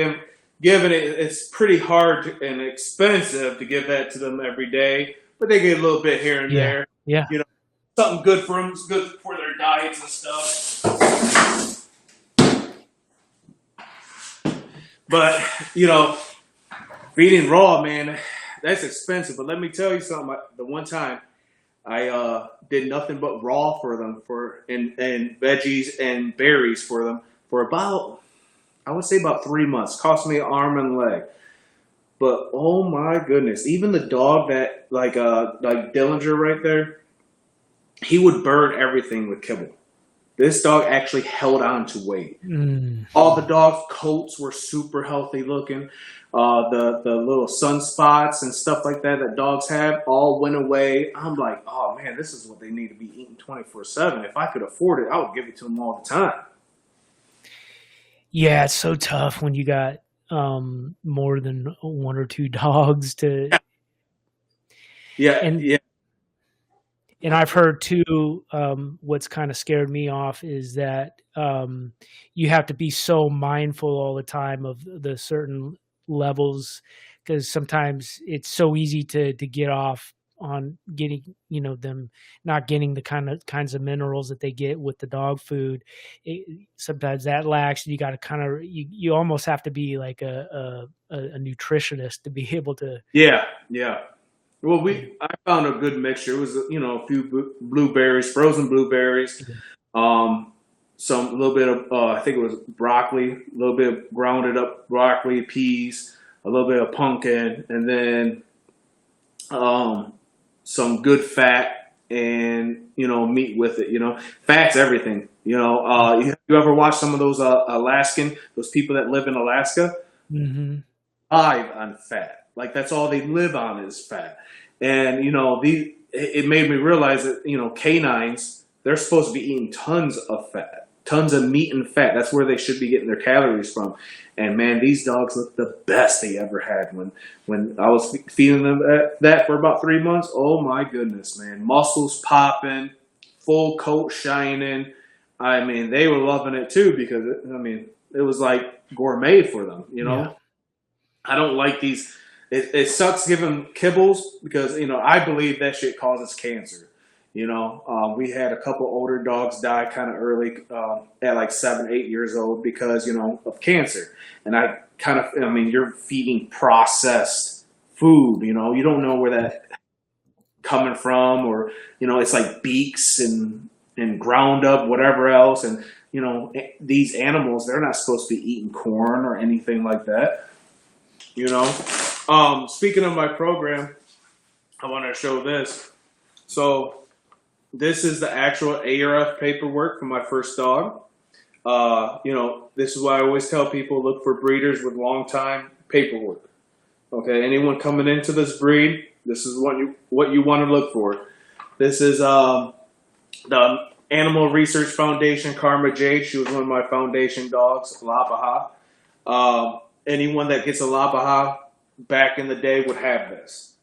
giving it's pretty hard and expensive to give that to them every day, but they get a little bit here and Yeah. there. Yeah. You know, something good for them. It's good for their diets and stuff. But feeding raw, man, that's expensive. But let me tell you something. The one time I did nothing but raw for them and veggies and berries for them for about, I would say, about 3 months. Cost me an arm and leg. But oh my goodness, even the dog that like Dillinger right there, he would burn everything with kibble. This dog actually held on to weight. Mm. All the dog's coats were super healthy looking. The little sunspots and stuff like that that dogs have all went away. I'm like, oh man, this is what they need to be eating 24/7. If I could afford it, I would give it to them all the time. Yeah, it's so tough when you got more than one or two dogs to Yeah, and yeah, and I've heard too, what's kind of scared me off is that you have to be so mindful all the time of the certain levels because sometimes it's so easy to get off on getting them not getting the kinds of minerals that they get with the dog food. Sometimes that lacks. You got to kind of you almost have to be like a nutritionist to be able to. yeah, yeah. Well, I found a good mixture. It was a few blueberries, frozen blueberries, um, some a little bit of I think it was broccoli, a little bit of grounded up broccoli, peas, a little bit of pumpkin, and then um, some good fat and meat with it. Fat's everything. You ever watch some of those those people that live in Alaska? Mm-hmm. Live on fat. Like that's all they live on is fat. And it made me realize that canines, they're supposed to be eating tons of fat, tons of meat and fat. That's where they should be getting their calories from. And man, these dogs look the best they ever had when I was feeding them that for about 3 months. Oh my goodness, man, muscles popping, full coat shining. I mean, they were loving it too because it was like gourmet for them. Yeah. I don't like these. It sucks giving kibbles because I believe that shit causes cancer. We had a couple older dogs die kind of early at like 7, 8 years old because of cancer. And you're feeding processed food. You don't know where that coming from, or it's like beaks and ground up whatever else. And these animals, they're not supposed to be eating corn or anything like that. Speaking of my program, I want to show this. So this is the actual ARF paperwork for my first dog. This is why I always tell people look for breeders with long time paperwork. Okay, anyone coming into this breed, this is what you want to look for. This is the Animal Research Foundation, Karma Jade. She was one of my foundation dogs, Alapaha. Anyone that gets a Alapaha back in the day would have this.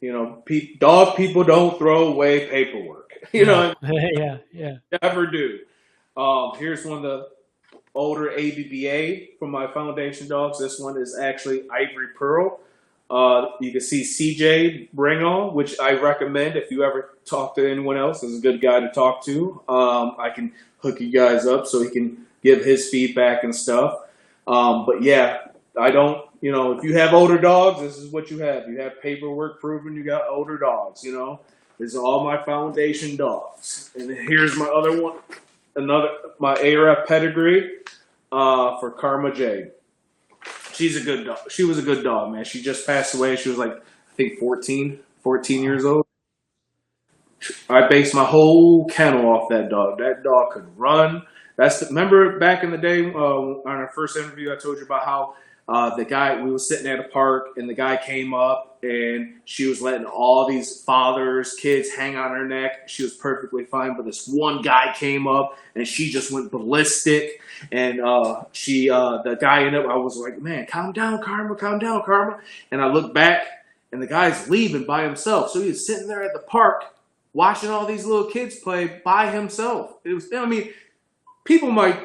Dog people don't throw away paperwork. Yeah, yeah. Never do. Here's one of the older ABBA from my foundation dogs. This one is actually Ivory Pearl. You can see CJ Bringall, which I recommend if you ever talk to anyone else. This is a good guy to talk to. I can hook you guys up so he can give his feedback and stuff. But yeah, I don't, if you have older dogs, this is what you have. You have paperwork proving you got older dogs, These are all my foundation dogs. And here's my other one, my ARF pedigree for Karma Jade. She's a good dog. She was a good dog, man. She just passed away. She was like, I think 14 years old. I based my whole kennel off that dog. That dog could run. Remember back in the day on our first interview, I told you about how The guy, we were sitting at a park, and the guy came up, and she was letting all these fathers, kids hang on her neck. She was perfectly fine, but this one guy came up, and she just went ballistic. And the guy ended up, I was like, man, calm down, Karma, calm down, Karma. And I looked back, and the guy's leaving by himself. So he was sitting there at the park watching all these little kids play by himself. It was, I mean,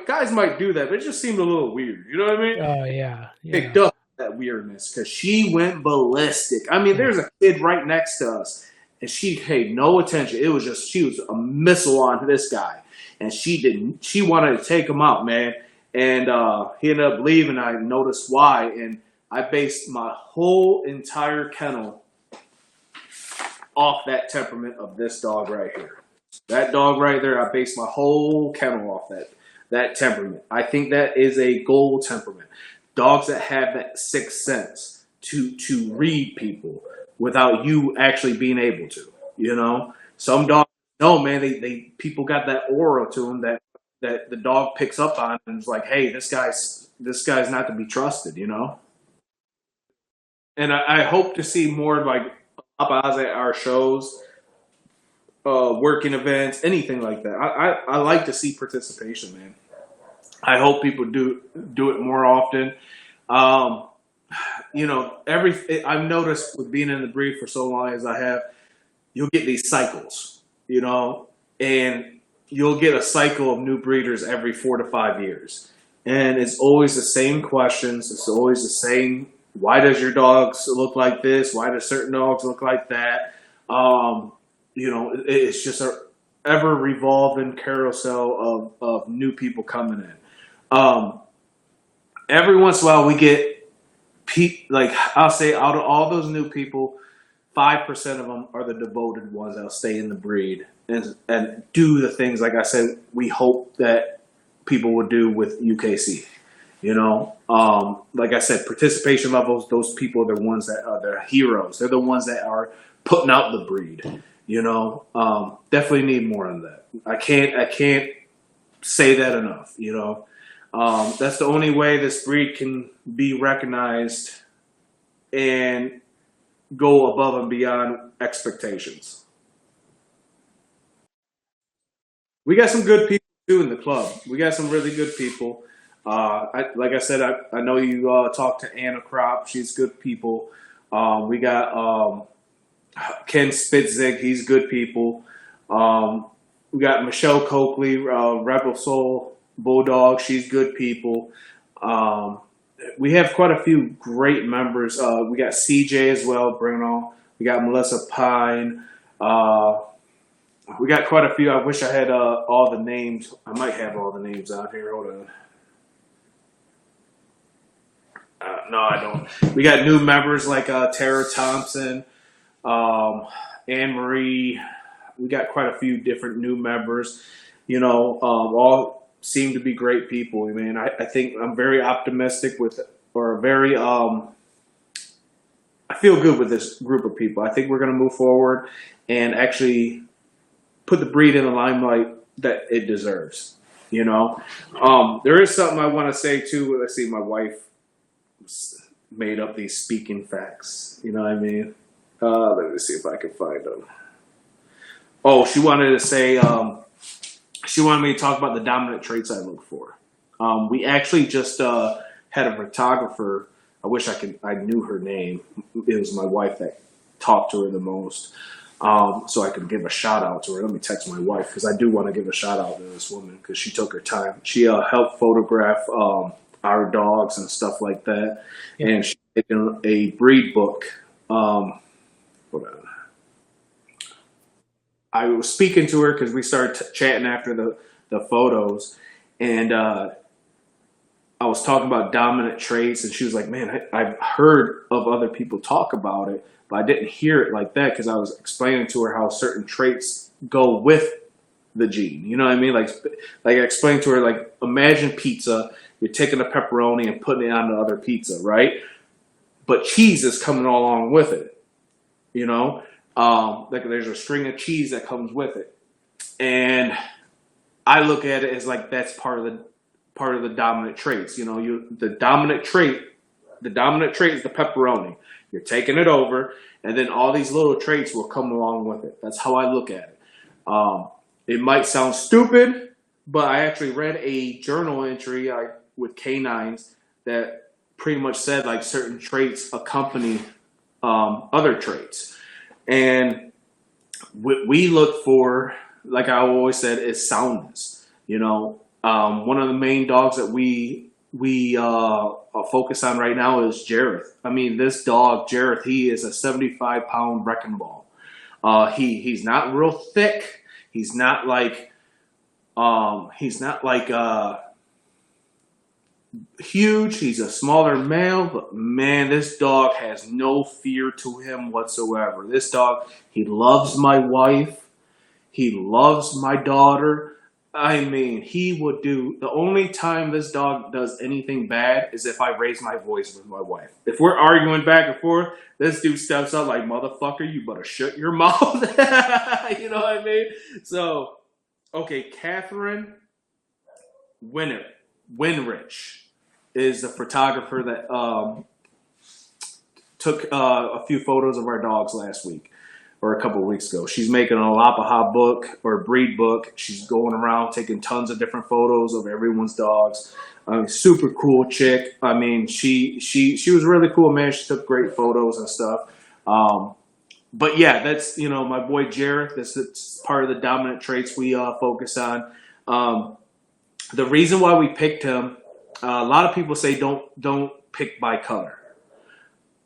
guys might do that, but it just seemed a little weird. You know what I mean? Oh yeah, Picked yeah. up that weirdness because she went ballistic. I mean, Yeah. there's a kid right next to us, and she paid no attention. It was just she was a missile on this guy, and she didn't. She wanted to take him out, man. And he ended up leaving. I noticed why, and I based my whole entire kennel off that temperament of this dog right here. That dog right there, I based my whole kennel off that temperament. I think that is a gold temperament. Dogs that have that sixth sense to read people without you actually being able to. You know, some dogs, no man, they people got that aura to them that the dog picks up on and is like, hey, this guy's not to be trusted. You know, and I hope to see more like Alapahas at our shows, working events, anything like that. I like to see participation, man. I hope people do it more often. Um, you know, I've noticed with being in the breed for so long as I have, you'll get these cycles, you know, and you'll get a cycle of new breeders every 4 to 5 years, and it's always the same questions. It's always the same. Why does your dogs look like this? Why do certain dogs look like that? Um, you know, it's just a ever revolving carousel of new people coming in. Um, every once in a while, we get like I'll say out of all those new people, 5% of them are the devoted ones that'll stay in the breed and do the things like I said. We hope that people would do with UKC. You know, like I said, participation levels. Those people are the ones that are the heroes. They're the ones that are putting out the breed. You know, definitely need more on that. I can't say that enough. You know, that's the only way this breed can be recognized and go above and beyond expectations. We got some good people too in the club. We got some really good people. Like I said, I know you talked to Anna Crop. She's good people. We got Ken Spitzig. He's good people. We got Michelle Coakley, Rebel Soul Bulldog. She's good people. We have quite a few great members. We got CJ as well, Bruno. We got Melissa Pine. We got quite a few. I wish I had all the names. I might have all the names out here. Hold on. No, I don't. We got new members like Tara Thompson, Anne Marie. We got quite a few different new members. You know, all seem to be great people. I mean, I think I'm very optimistic or very. I feel good with this group of people. I think we're going to move forward and actually put the breed in the limelight that it deserves. You know, there is something I want to say too. Let's see, my wife made up these speaking facts. You know what I mean? Let me see if I can find them. Oh, she wanted to say, she wanted me to talk about the dominant traits I look for. We actually just had a photographer. I wish I knew her name. It was my wife that talked to her the most. So I could give a shout out to her. Let me text my wife because I do want to give a shout out to this woman because she took her time. She helped photograph our dogs and stuff like that. Yeah. And she did a breed book. Hold on. I was speaking to her because we started chatting after the photos, and I was talking about dominant traits, and she was like, "Man, I've heard of other people talk about it, but I didn't hear it like that because I was explaining to her how certain traits go with the gene." You know what I mean? Like I explained to her, like, imagine pizza. You're taking a pepperoni and putting it on the other pizza, right? But cheese is coming along with it. You know, like there's a string of cheese that comes with it, and I look at it as like that's part of the dominant traits. You know, the dominant trait the dominant trait is the pepperoni. You're taking it over, and then all these little traits will come along with it. That's how I look at it. It might sound stupid, but I actually read a journal entry with canines that pretty much said like certain traits accompany other traits. And what we look for, like I always said, is soundness. One of the main dogs that we focus on right now is Jareth. I mean, this dog, Jareth, he is a 75-pound wrecking ball. He's not real thick. He's not like huge. He's a smaller male, but man, this dog has no fear to him whatsoever. This dog, he loves my wife. He loves my daughter. I mean, he would do, the only time this dog does anything bad is if I raise my voice with my wife. If we're arguing back and forth, this dude steps up like, motherfucker, you better shut your mouth. You know what I mean? So, okay, Catherine Winrich is the photographer that took a few photos of our dogs last week. Or a couple of weeks ago. She's making an Alapaha book or breed book. She's going around taking tons of different photos of everyone's dogs. Super cool chick. I mean, she was really cool, man. She took great photos and stuff. But yeah, that's, my boy Jareth. That's part of the dominant traits we focus on. The reason why we picked him, a lot of people say don't pick by color.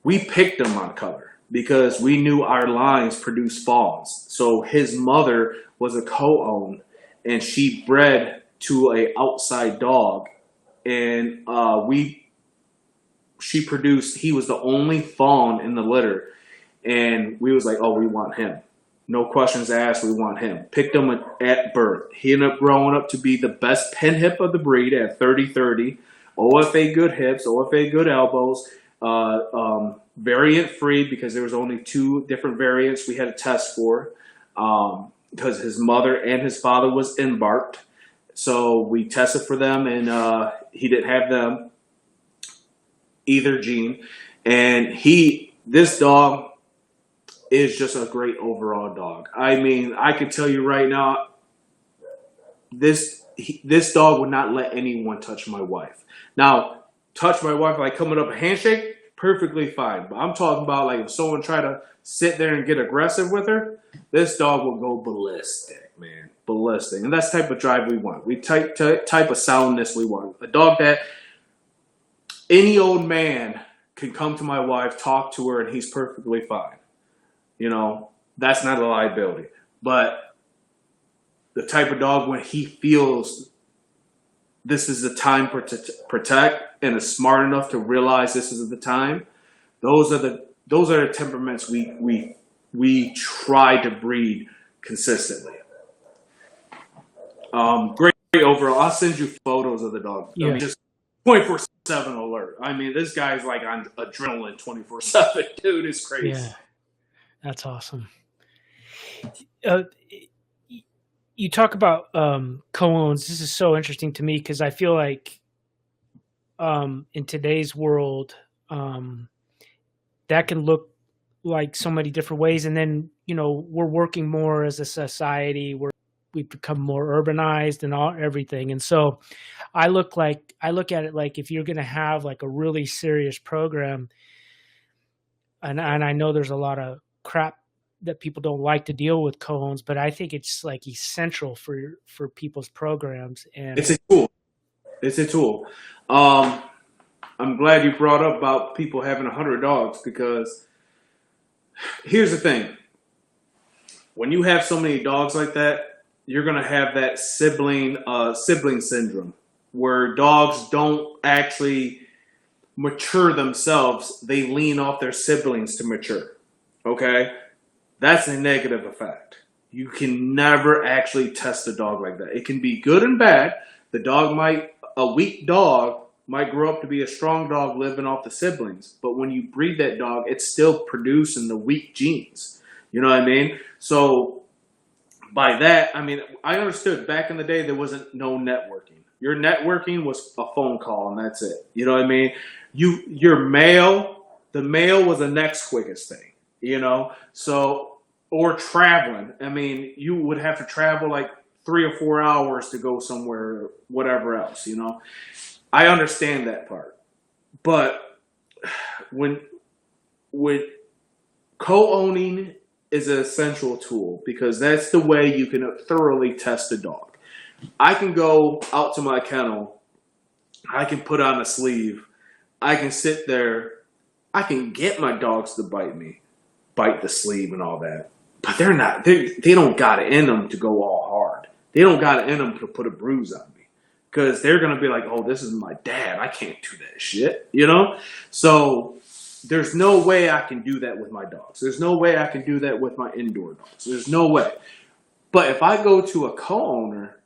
We picked him on color, because we knew our lines produced fawns. So his mother was a co-own, and she bred to a outside dog, and he was the only fawn in the litter, and we was like, oh, we want him. No questions asked, we want him. Picked him at birth. He ended up growing up to be the best pen hip of the breed at 30-30. OFA good hips, OFA good elbows, variant free, because there was only 2 different variants we had to test for, because his mother and his father was embarked. So we tested for them, and he didn't have them, either gene. And this dog is just a great overall dog. I mean, I can tell you right now, this dog would not let anyone touch my wife. Now, touch my wife, like coming up a handshake, perfectly fine. But I'm talking about like if someone tried to sit there and get aggressive with her, this dog will go ballistic, man. Ballistic. And that's the type of drive we want. We type of soundness we want. A dog that any old man can come to my wife, talk to her, and he's perfectly fine. That's not a liability. But the type of dog when he feels this is the time to protect and is smart enough to realize this is the time, those are the temperaments we try to breed consistently. Great overall. I'll send you photos of the dog. Yeah. I mean, just 24/7 alert. I mean, this guy's like on adrenaline 24/7. Dude, it's crazy. Yeah, that's awesome. You talk about co-owns. This is so interesting to me because I feel like in today's world, that can look like so many different ways. And then, we're working more as a society where we've become more urbanized and everything. And so I look at it like if you're going to have like a really serious program, and I know there's a lot of crap that people don't like to deal with co-owns, but I think it's like essential for people's programs. And it's a tool. It's a tool. I'm glad you brought up about people having 100 dogs, because here's the thing. When you have so many dogs like that, you're going to have that sibling syndrome where dogs don't actually mature themselves. They lean off their siblings to mature. Okay? That's a negative effect. You can never actually test a dog like that. It can be good and bad. A weak dog might grow up to be a strong dog living off the siblings. But when you breed that dog, it's still producing the weak genes. You know what I mean? So by that, I mean, I understood back in the day there wasn't no networking. Your networking was a phone call and that's it. You know what I mean? your mail, the mail was the next quickest thing, you know. So or traveling. I mean, you would have to travel like 3 or 4 hours to go somewhere, whatever else, you know. I understand that part, but when with co-owning is an essential tool because that's the way you can thoroughly test a dog. I can go out to my kennel, I can put on a sleeve, I can sit there, I can get my dogs to bite me, bite the sleeve and all that. But they're not, they don't got it in them to go all hard. They don't got it in them to put a bruise on me. Because they're going to be like, oh, this is my dad. I can't do that shit, you know? So there's no way I can do that with my dogs. There's no way I can do that with my indoor dogs. There's no way. But if I go to a co-owner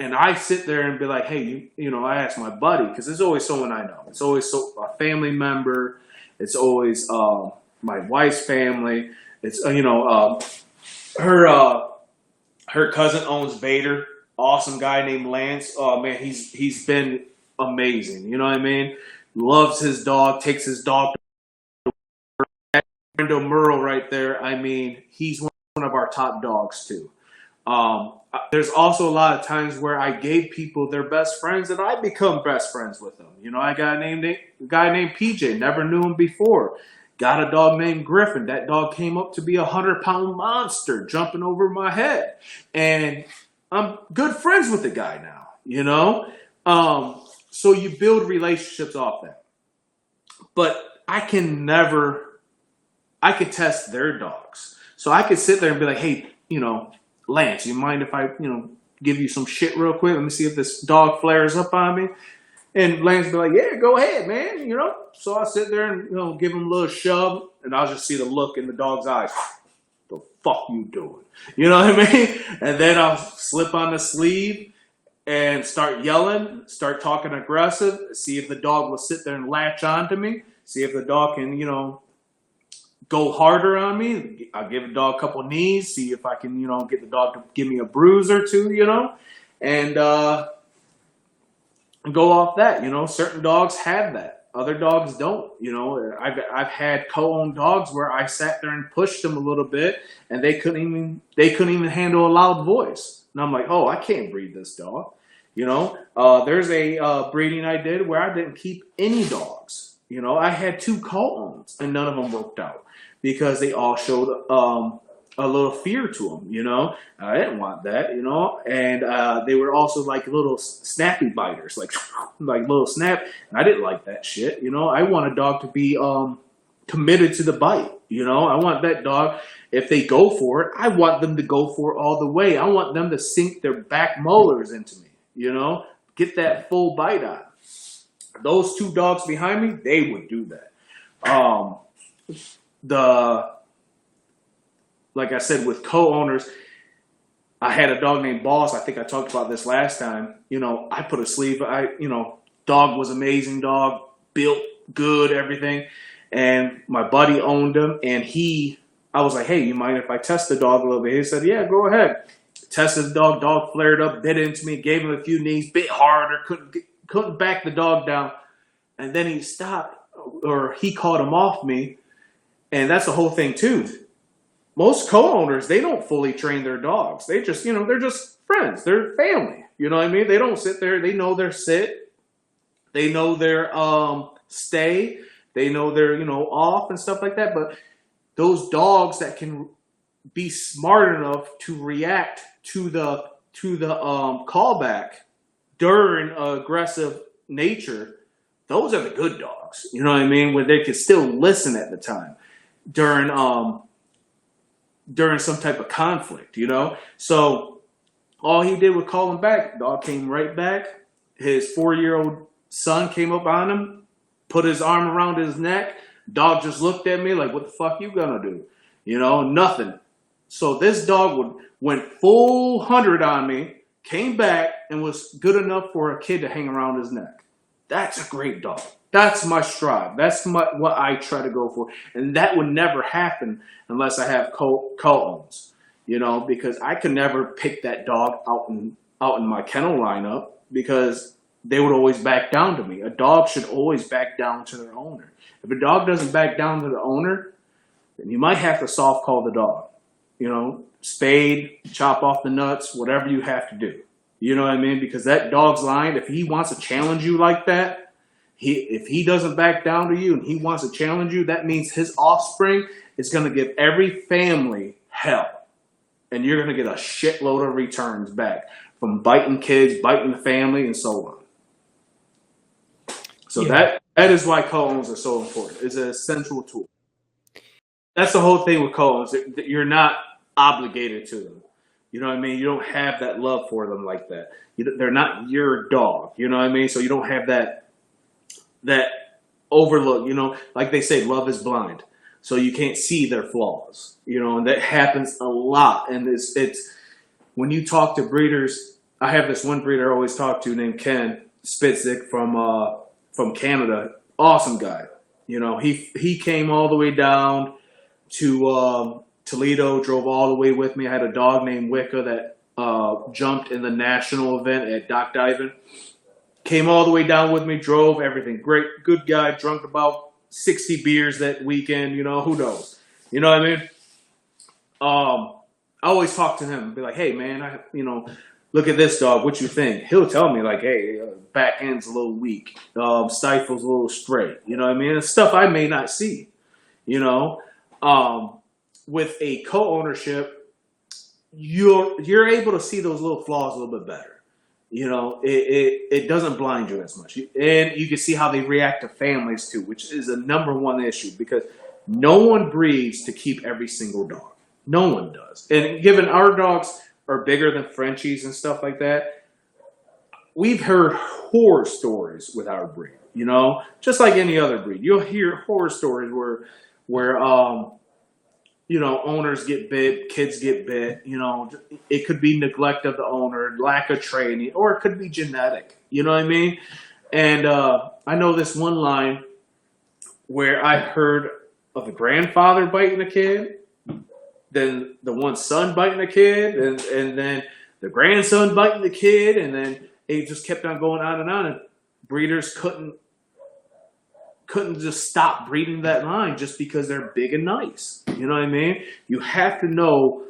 and I sit there and be like, hey, you know, I ask my buddy, because it's always someone I know. It's always a family member. It's always my wife's family. It's, her cousin owns Vader. Awesome guy named Lance. Oh man, he's been amazing. You know what I mean? Loves his dog. Takes his dog. Brando Merle right there. I mean, he's one of our top dogs too. There's also a lot of times where I gave people their best friends and I become best friends with them. You know, I got a guy named PJ. Never knew him before. Got a dog named Griffin. That dog came up to be 100-pound monster jumping over my head. And I'm good friends with the guy now, you know? So you build relationships off that. But I could test their dogs. So I could sit there and be like, hey, you know, Lance, you mind if I, you know, give you some shit real quick? Let me see if this dog flares up on me. And Lance be like, yeah, go ahead, man, you know? So I sit there and, you know, give him a little shove, and I'll just see the look in the dog's eyes. The fuck you doing? You know what I mean? And then I'll slip on the sleeve and start yelling, start talking aggressive, see if the dog will sit there and latch onto me, see if the dog can, you know, go harder on me. I'll give the dog a couple knees, see if I can, you know, get the dog to give me a bruise or two, you know, and go off that. You know, certain dogs have that. Other dogs don't. You know, I've had co-owned dogs where I sat there and pushed them a little bit, and they couldn't even handle a loud voice. And I'm like, oh, I can't breed this dog. You know, there's a breeding I did where I didn't keep any dogs. You know, I had 2 co-owns, and none of them worked out because they all showed a little fear to them, you know. I didn't want that, you know. And they were also like little snappy biters, like little snap. And I didn't like that shit, you know. I want a dog to be committed to the bite, you know. I want that dog, if they go for it, I want them to go for it all the way. I want them to sink their back molars into me, you know. Get that full bite on. Those 2 dogs behind me, they would do that. Like I said, with co-owners, I had a dog named Boss. I think I talked about this last time. You know, I put a sleeve. Dog was amazing dog, built good, everything. And my buddy owned him, and I was like, hey, you mind if I test the dog a little bit? He said, yeah, go ahead. Tested the dog. Dog flared up, bit into me, gave him a few knees, bit harder, couldn't back the dog down. And then he stopped, or he caught him off me. And that's the whole thing, too. Most co-owners, they don't fully train their dogs. They just, you know, they're just friends. They're family. You know what I mean? They don't sit there. They know their sit. They know their stay. They know their, you know, off and stuff like that. But those dogs that can be smart enough to react to the callback during aggressive nature, those are the good dogs. You know what I mean? Where they can still listen at the time during some type of conflict, you know? So all he did was call him back. Dog came right back. His 4-year-old son came up on him, put his arm around his neck. Dog just looked at me like, what the fuck you gonna do? You know, nothing. So this dog went full 100 on me, came back, and was good enough for a kid to hang around his neck. That's a great dog. That's my strive. That's what I try to go for. And that would never happen unless I have co-owns, you know, because I could never pick that dog out in my kennel lineup because they would always back down to me. A dog should always back down to their owner. If a dog doesn't back down to the owner, then you might have to soft call the dog. You know, spade, chop off the nuts, whatever you have to do. You know what I mean? Because that dog's line, if he wants to challenge you like that, if he doesn't back down to you and he wants to challenge you, that means his offspring is going to give every family hell. And you're going to get a shitload of returns back from biting kids, biting the family, and so on. So Yeah. that is why co-owns are so important. It's an essential tool. That's the whole thing with co-owns. You're not obligated to them. You know what I mean? You don't have that love for them like that. They're not your dog. You know what I mean? So you don't have that overlook. You know, like they say, love is blind. So you can't see their flaws. You know, and that happens a lot. And it's when you talk to breeders. I have this one breeder I always talk to named Ken Spitzik from Canada. Awesome guy. You know, he came all the way down to Toledo, drove all the way with me. I had a dog named Wicca that jumped in the national event at dock diving. Came all the way down with me, drove everything. Great, good guy, drunk about 60 beers that weekend, you know, who knows? You know what I mean? I always talk to him and be like, hey, man, look at this dog. What you think? He'll tell me like, hey, back end's a little weak. Stifle's a little straight. You know what I mean? It's stuff I may not see, you know? With a co-ownership, you're able to see those little flaws a little bit better. You know, it doesn't blind you as much. And you can see how they react to families too, which is a number one issue because no one breeds to keep every single dog. No one does. And given our dogs are bigger than Frenchies and stuff like that, we've heard horror stories with our breed, you know, just like any other breed. You'll hear horror stories where you know, owners get bit, kids get bit, you know, it could be neglect of the owner, lack of training, or it could be genetic, you know what I mean? And I know this one line where I heard of the grandfather biting a kid, then the one son biting a kid, and then the grandson biting the kid, and then it just kept on going on, and breeders couldn't just stop breeding that line just because they're big and nice. You know what I mean? You have to know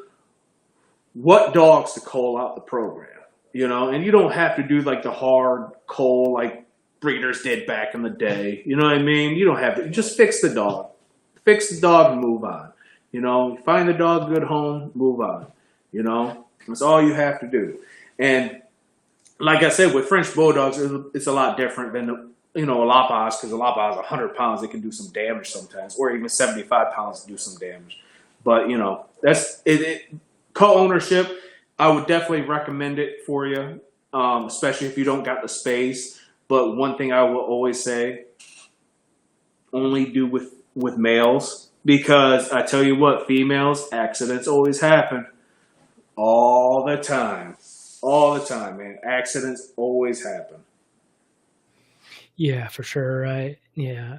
what dogs to call out the program, you know, and you don't have to do like the hard cull like breeders did back in the day. You know what I mean? You don't have to. You just fix the dog. Fix the dog and move on. You know, find the dog a good home, move on. You know, that's all you have to do. And like I said, with French Bulldogs, it's a lot different than Alapahas, because Alapaha is 100 pounds. It can do some damage sometimes, or even 75 pounds to do some damage. But, you know, that's it. Co-ownership, I would definitely recommend it for you, especially if you don't got the space. But one thing I will always say, only do with males, because I tell you what, females, accidents always happen. All the time. All the time, man. Accidents always happen. Yeah, for sure. Right. Yeah.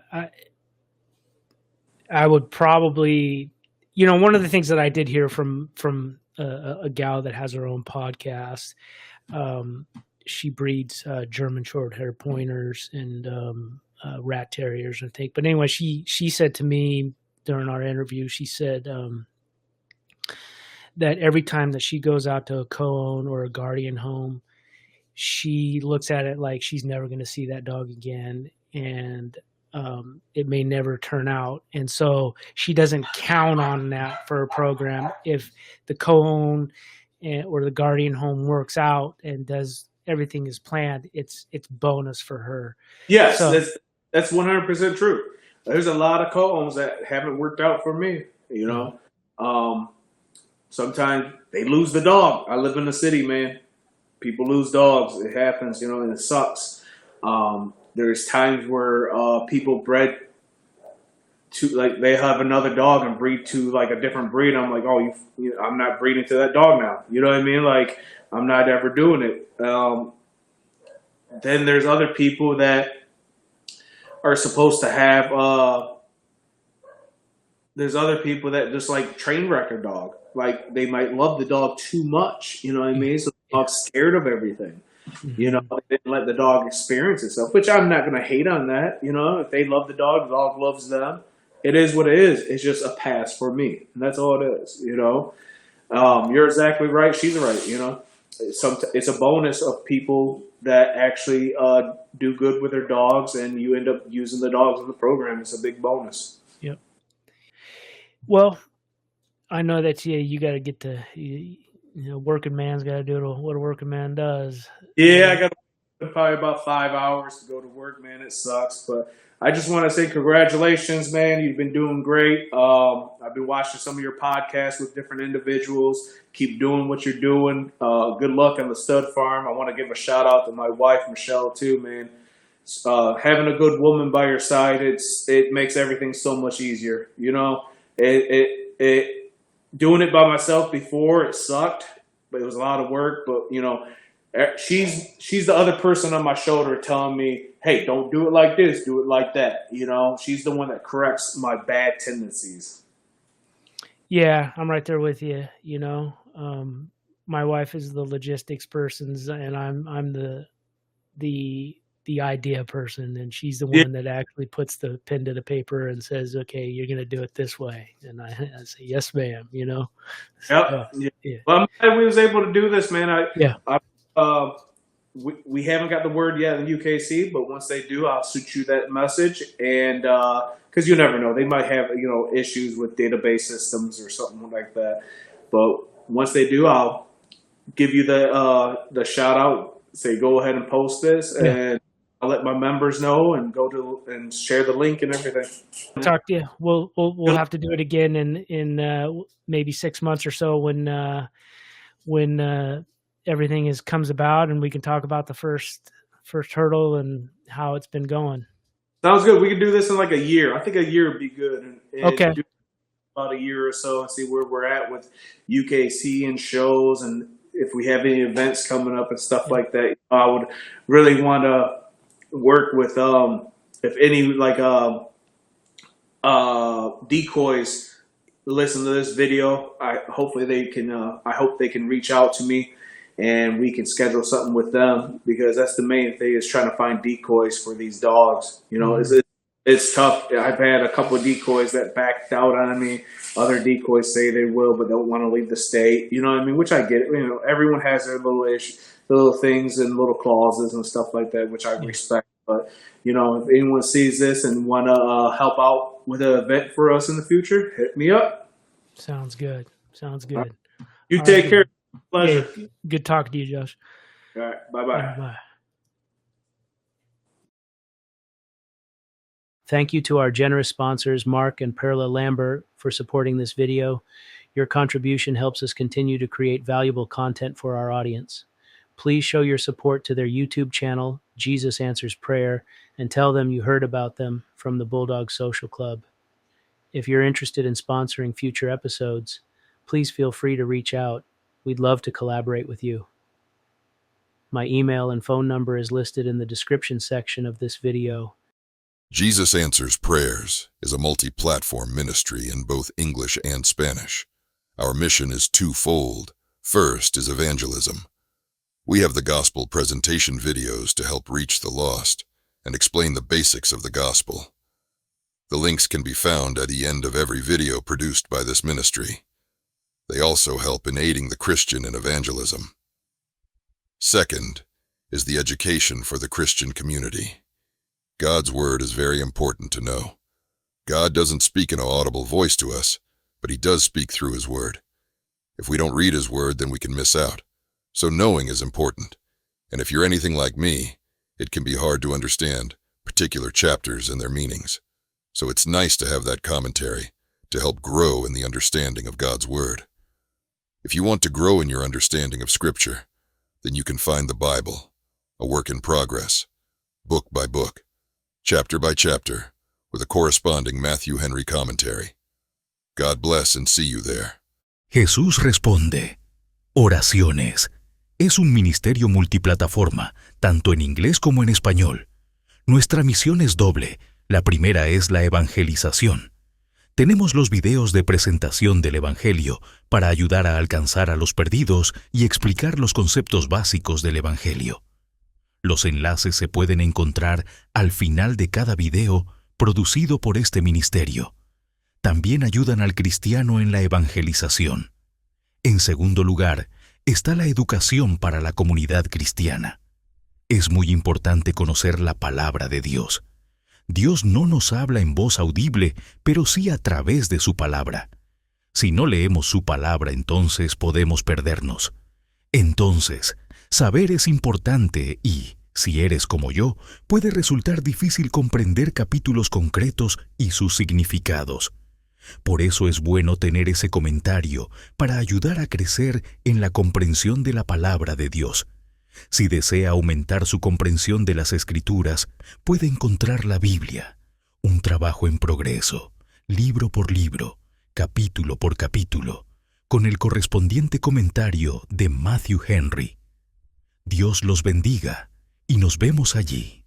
I would probably, one of the things that I did hear from a gal that has her own podcast, she breeds German short hair pointers and rat terriers, I think. But anyway, she said to me during our interview, she said that every time that she goes out to a co-own or a guardian home, she looks at it like she's never going to see that dog again, and it may never turn out. And so she doesn't count on that for a program. If the co-own or the guardian home works out and does everything as planned, it's bonus for her. Yes, So that's 100% true. There's a lot of co-owns that haven't worked out for me. You know, sometimes they lose the dog. I live in the city, man. People lose dogs. It happens, and it sucks. There's times where people bred to, like, they have another dog and breed to like a different breed. I'm like, oh, I'm not breeding to that dog now. You know what I mean? Like, I'm not ever doing it. Then there's other people that are supposed to have. There's other people that just like train wreck a dog. Like, they might love the dog too much. You know what I mean? So the dog's scared of everything. You know, Hmm. they didn't let the dog experience itself, which I'm not going to hate on that. You know, if they love the dog loves them. It is what it is. It's just a pass for me, and that's all it is. You know, you're exactly right. She's right. You know, it's a bonus of people that actually do good with their dogs, and you end up using the dogs in the program. It's a big bonus. Yep. Well, I know that you got to get to working man's got to do what a working man does. Yeah, I got probably about 5 hours to go to work, man. It sucks, but I just want to say congratulations, man. You've been doing great. I've been watching some of your podcasts with different individuals. Keep doing what you're doing. Good luck on the stud farm. I want to give a shout out to my wife, Michelle, too, man. Having a good woman by your side, it makes everything so much easier. You know, doing it by myself before it sucked, but it was a lot of work. But you know, she's the other person on my shoulder telling me, "Hey, don't do it like this, do it like that." You know, she's the one that corrects my bad tendencies. Yeah, I'm right there with you. My wife is the logistics person, and I'm the idea person, and she's the Yeah, one that actually puts the pen to the paper and says, "Okay, you're going to do it this way," and I say, "Yes, ma'am." yep. So, Yeah. yeah, Well, I'm glad we was able to do this, man. yeah, I we haven't got the word yet in UKC, but once they do, I'll shoot you that message, and because you never know, they might have issues with database systems or something like that. But once they do, I'll give you the shout out. Say go ahead and post this, yeah. and I'll let my members know and go to and share the link and everything. Talk to you. We'll have to do it again in maybe 6 months or so when everything comes about, and we can talk about the first hurdle and how it's been going. Sounds good. We could do this in like a year. I think a year would be good, Okay. and do about a year or so and see where we're at with UKC and shows, and if we have any events coming up and stuff Yeah. like that. I would really want to work with if any like decoys listen to this video. I hope they can reach out to me and we can schedule something with them, because that's the main thing, is trying to find decoys for these dogs. You know, Mhm. it's tough. I've had a couple of decoys that backed out on me. Other decoys say they will, but don't want to leave the state. You know what I mean? Which I get it. You know, everyone has their little things and little clauses and stuff like that, which I Yeah. respect. But you know, if anyone sees this and want to help out with an event for us in the future, hit me up. Sounds good. Sounds All right. good. You All right, take care. man. Yeah, Pleasure. good talking to you, Josh. All right. Bye All bye. right, bye. Thank you to our generous sponsors, Mark and Perla Lambert, for supporting this video. Your contribution helps us continue to create valuable content for our audience. Please show your support to their YouTube channel, Jesus Answers Prayer, and tell them you heard about them from the Bulldogs Social Club. If you're interested in sponsoring future episodes, please feel free to reach out. We'd love to collaborate with you. My email and phone number is listed in the description section of this video. Jesus Answers Prayers is a multi-platform ministry in both English and Spanish. Our mission is twofold. First is evangelism. We have the gospel presentation videos to help reach the lost and explain the basics of the gospel. The links can be found at the end of every video produced by this ministry. They also help in aiding the Christian in evangelism. Second is the education for the Christian community. God's word is very important to know. God doesn't speak in an audible voice to us, but he does speak through his word. If we don't read his word, then we can miss out. So knowing is important. And if you're anything like me, it can be hard to understand particular chapters and their meanings. So it's nice to have that commentary to help grow in the understanding of God's word. If you want to grow in your understanding of Scripture, then you can find the Bible, a work in progress, book by book, chapter by chapter, with a corresponding Matthew Henry commentary. God bless and see you there. Jesús responde. Oraciones. Es un ministerio multiplataforma, tanto en inglés como en español. Nuestra misión es doble. La primera es la evangelización. Tenemos los videos de presentación del Evangelio para ayudar a alcanzar a los perdidos y explicar los conceptos básicos del Evangelio. Los enlaces se pueden encontrar al final de cada video producido por este ministerio. También ayudan al cristiano en la evangelización. En segundo lugar, está la educación para la comunidad cristiana. Es muy importante conocer la palabra de Dios. Dios no nos habla en voz audible, pero sí a través de su palabra. Si no leemos su palabra, entonces podemos perdernos. Entonces, saber es importante y, si eres como yo, puede resultar difícil comprender capítulos concretos y sus significados. Por eso es bueno tener ese comentario para ayudar a crecer en la comprensión de la palabra de Dios. Si desea aumentar su comprensión de las Escrituras, puede encontrar la Biblia, un trabajo en progreso, libro por libro, capítulo por capítulo, con el correspondiente comentario de Matthew Henry. Dios los bendiga y nos vemos allí.